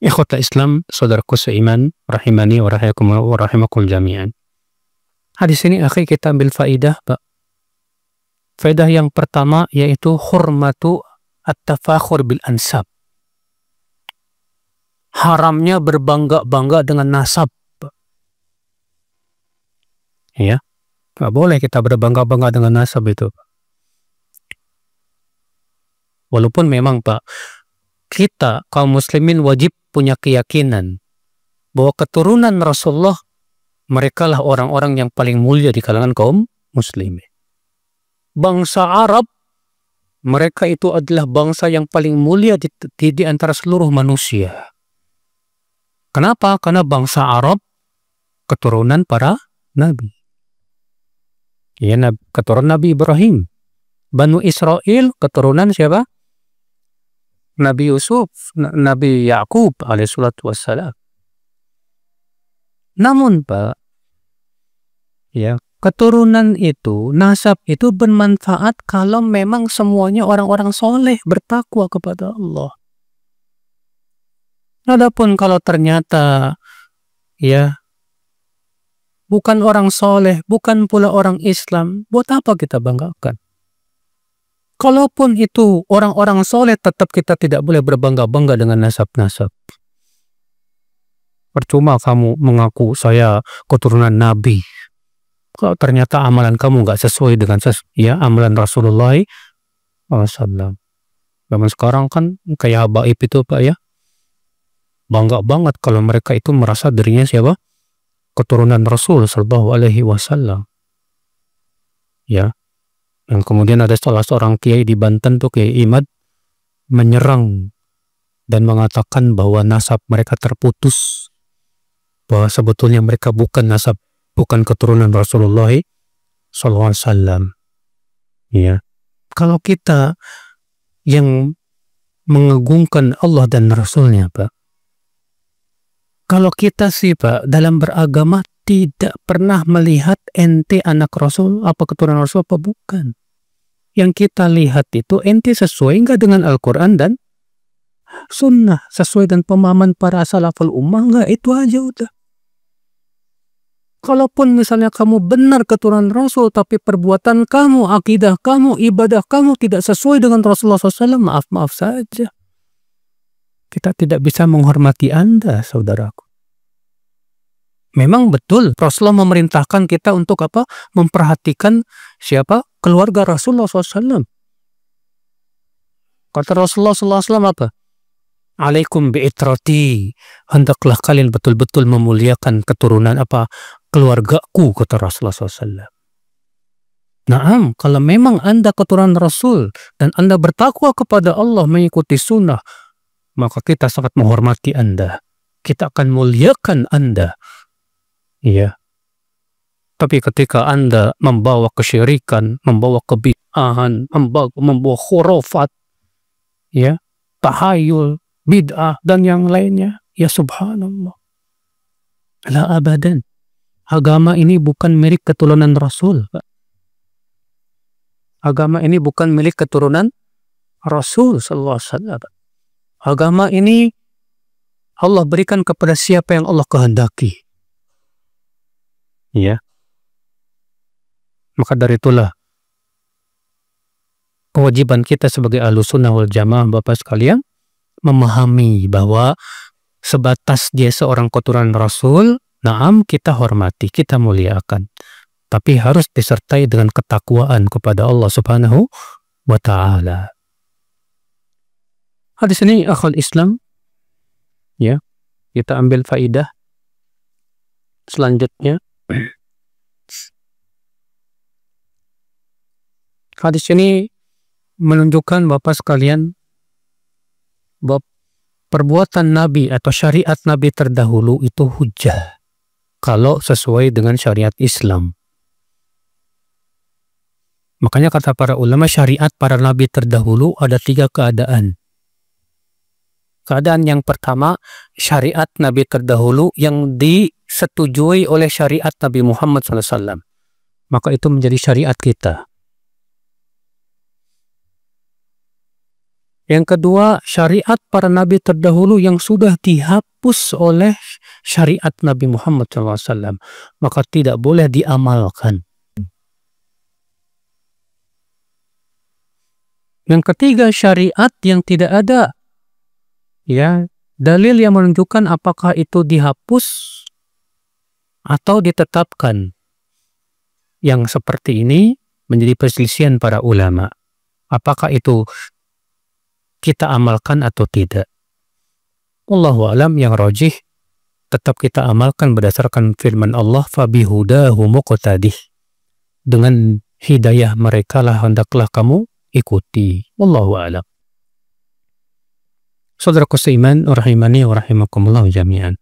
Ikhwatal Islam, saudaraku seiman, rahimani wa rahimakum jami'an. Hadis ini akhi kita ambil faidah, Pak. Faidah yang pertama yaitu hurmatu at-tafakhur bil ansab. Haramnya berbangga-bangga dengan nasab. Ya, nggak boleh kita berbangga-bangga dengan nasab itu. Walaupun memang Pak, kita kaum muslimin wajib punya keyakinan bahwa keturunan Rasulullah mereka lah orang-orang yang paling mulia di kalangan kaum muslimin. Bangsa Arab, mereka itu adalah bangsa yang paling mulia di antara seluruh manusia. Kenapa? Karena bangsa Arab keturunan para nabi. Ya, keturunan Nabi Ibrahim. Banu Israel keturunan siapa? Nabi Yusuf, Nabi Yakub alaihissalatu wassalam. Namun Pak, ya, keturunan itu, nasab itu bermanfaat kalau memang semuanya orang-orang soleh bertakwa kepada Allah. Adapun kalau ternyata ya bukan orang soleh, bukan pula orang Islam, buat apa kita banggakan? Kalaupun itu orang-orang soleh, tetap kita tidak boleh berbangga-bangga dengan nasab-nasab. Percuma kamu mengaku saya keturunan Nabi. Kalau ternyata amalan kamu nggak sesuai dengan amalan Rasulullah SAW. Zaman sekarang kan kayak habaib itu Pak ya. Bangga banget kalau mereka itu merasa dirinya siapa? Keturunan Rasul Sallallahu Alaihi Wasallam. Ya. Dan kemudian ada salah seorang kiai di Banten tuh, Kiai Imad, menyerang dan mengatakan bahwa nasab mereka terputus. Bahwa sebetulnya mereka bukan nasab, bukan keturunan Rasulullah Sallallahu Alaihi Wasallam. Ya. Kalau kita yang mengagungkan Allah dan Rasulnya Pak, kalau kita sih Pak dalam beragama tidak pernah melihat ente anak Rasul apa keturunan Rasul apa bukan. Yang kita lihat itu ente sesuai nggak dengan Al-Quran dan Sunnah, sesuai dengan pemahaman para salaful ummah nggak, itu aja udah. Kalaupun misalnya kamu benar keturunan Rasul tapi perbuatan kamu, akidah kamu, ibadah kamu tidak sesuai dengan Rasulullah SAW, maaf saja. Kita tidak bisa menghormati Anda, saudaraku. Memang betul Rasulullah memerintahkan kita untuk apa? Memperhatikan siapa? Keluarga Rasulullah SAW. Kata Rasulullah SAW apa? Alaikum bi'itrati. Hendaklah kalian betul-betul memuliakan keturunan apa? Keluargaku, kata Rasulullah SAW. Naam, kalau memang Anda keturunan Rasul dan Anda bertakwa kepada Allah mengikuti sunnah, maka kita sangat menghormati Anda. Kita akan muliakan Anda. Iya. Tapi ketika Anda membawa kesyirikan, membawa bid'ahan, membawa khurafat, ya, tahayul, bid'ah dan yang lainnya. Ya subhanallah. La abadan. Agama ini bukan milik keturunan Rasul. Agama ini bukan milik keturunan Rasul sallallahu alaihi wasallam. Agama ini Allah berikan kepada siapa yang Allah kehendaki. Ya. Maka dari itulah kewajiban kita sebagai Ahlussunnah wal Jamaah, Bapak sekalian, memahami bahwa sebatas dia seorang keturunan Rasul, naam, kita hormati, kita muliakan. Tapi harus disertai dengan ketakwaan kepada Allah Subhanahu wa Ta'ala. Hadis ini akhul Islam, ya, kita ambil faidah selanjutnya. Hadis ini menunjukkan Bapak sekalian bahwa perbuatan Nabi atau syariat Nabi terdahulu itu hujjah kalau sesuai dengan syariat Islam. Makanya kata para ulama, syariat para Nabi terdahulu ada 3 keadaan. Keadaan yang pertama, syariat Nabi terdahulu yang disetujui oleh syariat Nabi Muhammad SAW. Maka itu menjadi syariat kita. Yang kedua, syariat para Nabi terdahulu yang sudah dihapus oleh syariat Nabi Muhammad SAW. Maka tidak boleh diamalkan. Yang ketiga, syariat yang tidak ada, ya, dalil yang menunjukkan apakah itu dihapus atau ditetapkan. Yang seperti ini menjadi perselisihan para ulama. Apakah itu kita amalkan atau tidak? Wallahu a'lam, yang rajih tetap kita amalkan berdasarkan firman Allah, fabihudahu muqtadih. Dengan hidayah mereka lah hendaklah kamu ikuti. Wallahu a'lam. Saudaraku seiman, rahimani wa rahimakumullah jami'an.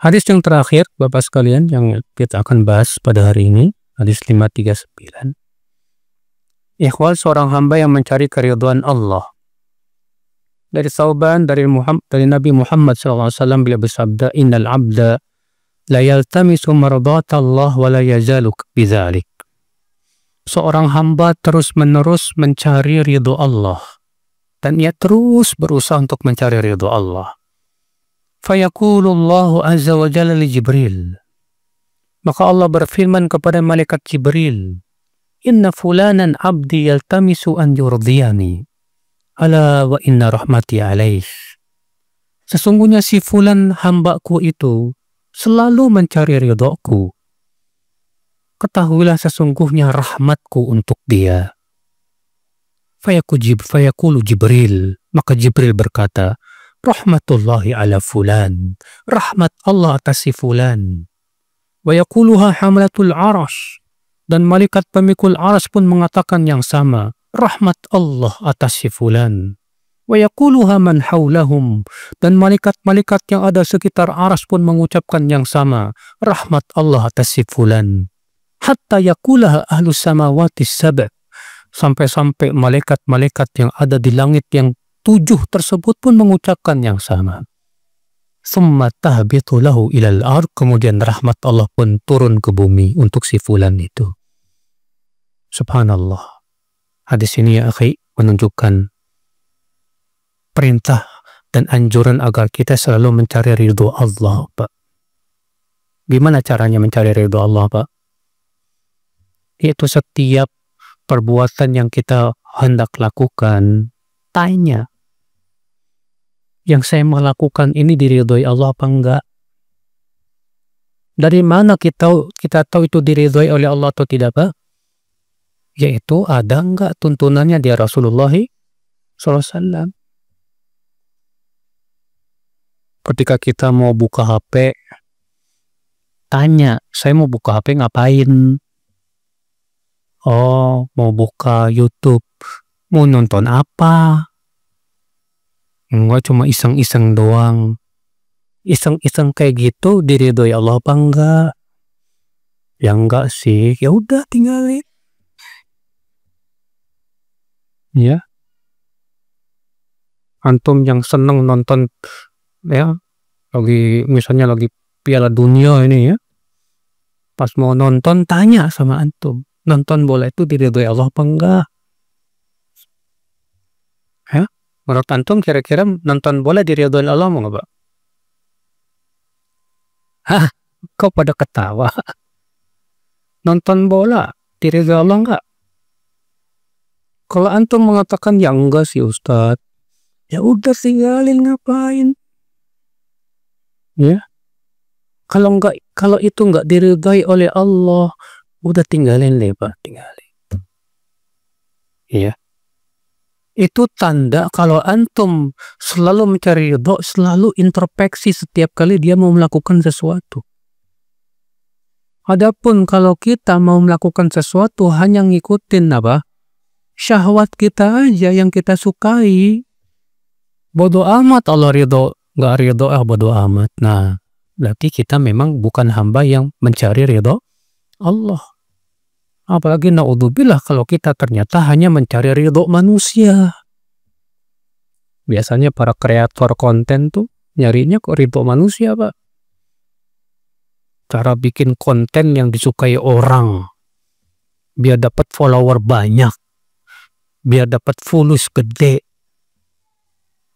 Hadis yang terakhir, Bapak sekalian, yang kita akan bahas pada hari ini, hadis 539. Ikhwal, seorang hamba yang mencari keridhaan Allah. Dari Thauban, dari Nabi Muhammad SAW, beliau bersabda, innal abda la yaltamisu mardata Allah wa la yazaluk bidzalik. Seorang hamba terus-menerus mencari ridho Allah, dan ia terus berusaha untuk mencari ridho Allah. Fayaqulu Allahu azza wa jalla li Jibril. Maka Allah berfirman kepada malaikat Jibril, inna fulanan abdi yaltamisu an yurdiyani, ala wa inna rahmati alaih. Sesungguhnya si fulan hambaku itu selalu mencari ridhoku. Ketahuilah sesungguhnya rahmatku untuk dia. Fayaqulu Jibril. Maka Jibril berkata, rahmatullahi ala fulan. Rahmat Allah atas si fulan. Wa yaquluha hamlatul arash. Dan malaikat pemikul aras pun mengatakan yang sama. Rahmat Allah atas si fulan. Wa yaquluha man hawlahum. Dan malaikat-malaikat yang ada sekitar aras pun mengucapkan yang sama. Rahmat Allah atas si fulan. Hatta yaqulaha ahlus samawati sab'. Sampai-sampai malaikat-malaikat yang ada di langit yang 7 tersebut pun mengucapkan yang sama. Summa tahbitu lahu ilal ard. Kemudian rahmat Allah pun turun ke bumi untuk si fulan itu. Subhanallah. Hadis ini ya akhi menunjukkan perintah dan anjuran agar kita selalu mencari ridho Allah, Pak. Gimana caranya mencari ridho Allah, Pak? Yaitu setiap perbuatan yang kita hendak lakukan, tanya, yang saya melakukan ini diridhoi Allah apa enggak? Dari mana kita tahu itu diridhoi oleh Allah atau tidak, Pak? Yaitu ada enggak tuntunannya di Rasulullah SAW. Ketika kita mau buka HP, tanya, saya mau buka HP ngapain? Oh, mau buka YouTube, mau nonton apa? Enggak, cuma iseng-iseng doang. Iseng-iseng kayak gitu diridhoi Allah apa enggak? Ya enggak sih, ya udah tinggalin. Ya, antum yang seneng nonton ya, misalnya lagi Piala Dunia ini ya, pas mau nonton tanya sama antum, nonton bola itu diridhoi Allah apa enggak? Ya, menurut antum kira-kira nonton bola diridhoi Allah mau enggak, Pak? Hah, kok pada ketawa? Nonton bola diridhoi Allah enggak? Kalau antum mengatakan ya enggak sih Ustadz, ya udah tinggalin, ngapain? Ya, kalau itu enggak diridhai oleh Allah, udah tinggalin deh Pak, tinggalin. Ya, itu tanda kalau antum selalu mencari ridho, selalu introspeksi setiap kali dia mau melakukan sesuatu. Adapun kalau kita mau melakukan sesuatu hanya ngikutin apa? Syahwat kita aja yang kita sukai. Bodoh amat Allah ridho, nggak ridho bodoh amat. Nah, berarti kita memang bukan hamba yang mencari ridho Allah. Apalagi naudzubillah kalau kita ternyata hanya mencari ridho manusia. Biasanya para kreator konten tuh nyarinya kok ridho manusia, Pak. Cara bikin konten yang disukai orang, biar dapat follower banyak, biar dapat followers gede.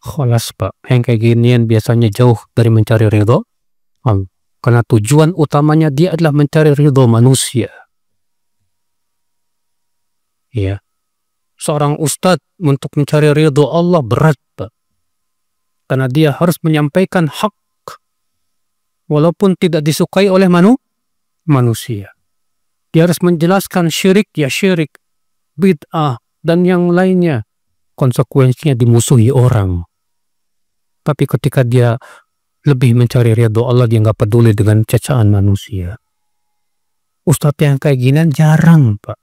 Kholas Pak, yang kayak ginian biasanya jauh dari mencari ridho Allah. Karena tujuan utamanya dia adalah mencari ridho manusia. Ya, seorang ustadz untuk mencari ridho Allah berat Pak. Karena dia harus menyampaikan hak walaupun tidak disukai oleh manusia. Dia harus menjelaskan syirik ya syirik, bid'ah dan yang lainnya. Konsekuensinya dimusuhi orang. Tapi ketika dia lebih mencari ridho Allah, dia nggak peduli dengan cecaan manusia. Ustadz yang kayak ginian jarang Pak.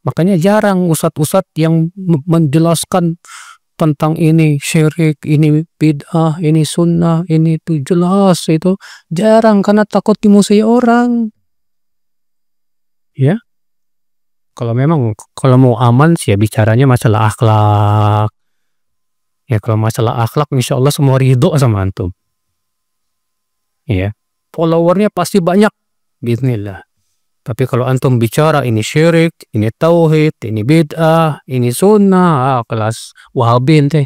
Makanya jarang ustadz-ustadz yang menjelaskan tentang ini syirik, ini bid'ah, ini sunnah, ini itu jelas itu jarang karena takut dimusuhi orang. Ya, kalau mau aman sih ya bicaranya masalah akhlak. Ya kalau masalah akhlak insya Allah semua ridho sama antum. Ya, followernya pasti banyak, bismillah. Tapi kalau antum bicara ini syirik, ini tauhid, ini bid'ah, ini sunnah, kelas wahabin teh.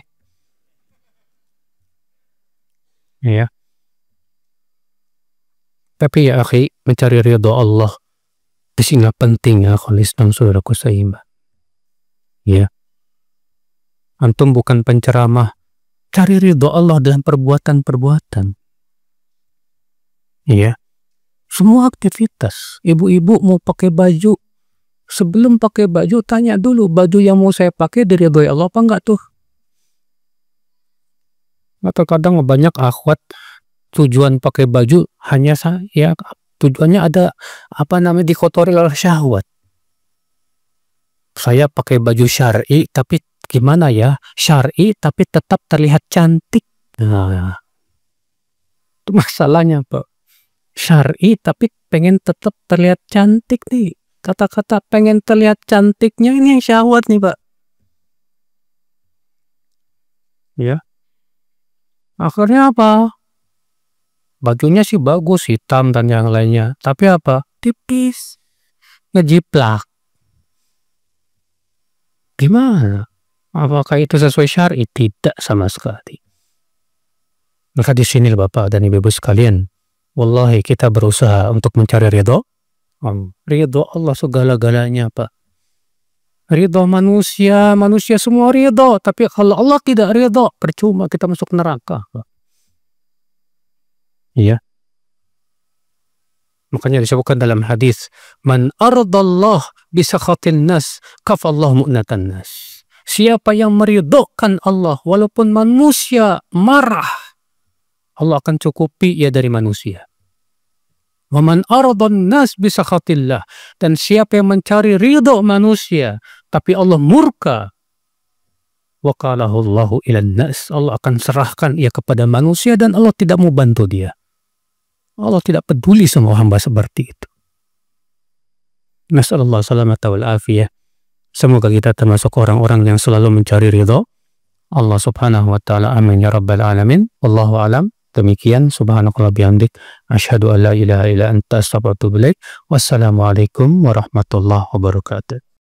Ya. Tapi ya akhi, mencari ridho Allah itu nggak penting ya kalau Islam saudaraku seimbang. Ya. Antum bukan penceramah, cari ridho Allah dalam perbuatan-perbuatan. Ya. Semua aktivitas, ibu-ibu mau pakai baju, sebelum pakai baju tanya dulu baju yang mau saya pakai diridhoi Allah apa enggak tuh. Atau kadang banyak akhwat tujuan pakai baju hanya ya tujuannya ada apa namanya dikotori oleh syahwat. Saya pakai baju syar'i tapi gimana ya? Syar'i tapi tetap terlihat cantik. Nah, itu masalahnya Pak. Syar'i tapi pengen tetap terlihat cantik nih. Kata-kata pengen terlihat cantiknya ini yang syahwat nih Pak. Ya. Akhirnya apa? Bajunya sih bagus, hitam dan yang lainnya. Tapi apa? Tipis. Ngejiplak. Gimana? Apakah itu sesuai syar'i? Tidak sama sekali. Maka di sini Bapak dan Ibu sekalian, wallahi kita berusaha untuk mencari ridho Allah. Ridho Allah segala-galanya Pak. Ridho manusia semua ridho. Tapi kalau Allah tidak ridho, percuma kita masuk neraka Pak. Iya. Makanya disebutkan dalam hadis, man ardallah bisakhatin nas, kafallahu mu'natan nas. Siapa yang meridhokan Allah walaupun manusia marah, Allah akan cukupi ia dari manusia. Wa man ardhan nas bisakhatillah, dan siapa yang mencari ridho manusia tapi Allah murka, waqalahu Allahu ilan nas, Allah akan serahkan ia kepada manusia dan Allah tidak mau bantu dia. Allah tidak peduli sama hamba seperti itu. Nasallallahu salamata wal afiyah. Semoga kita termasuk orang-orang yang selalu mencari ridho Allah subhanahu wa ta'ala. Amin ya rabbal alamin. Wallahu alam. Demikian, subhanakallah bihamdik. Asyhadu an la ilaha illa anta astaghfiruka wa atubu ilaik. Wassalamualaikum warahmatullahi wabarakatuh.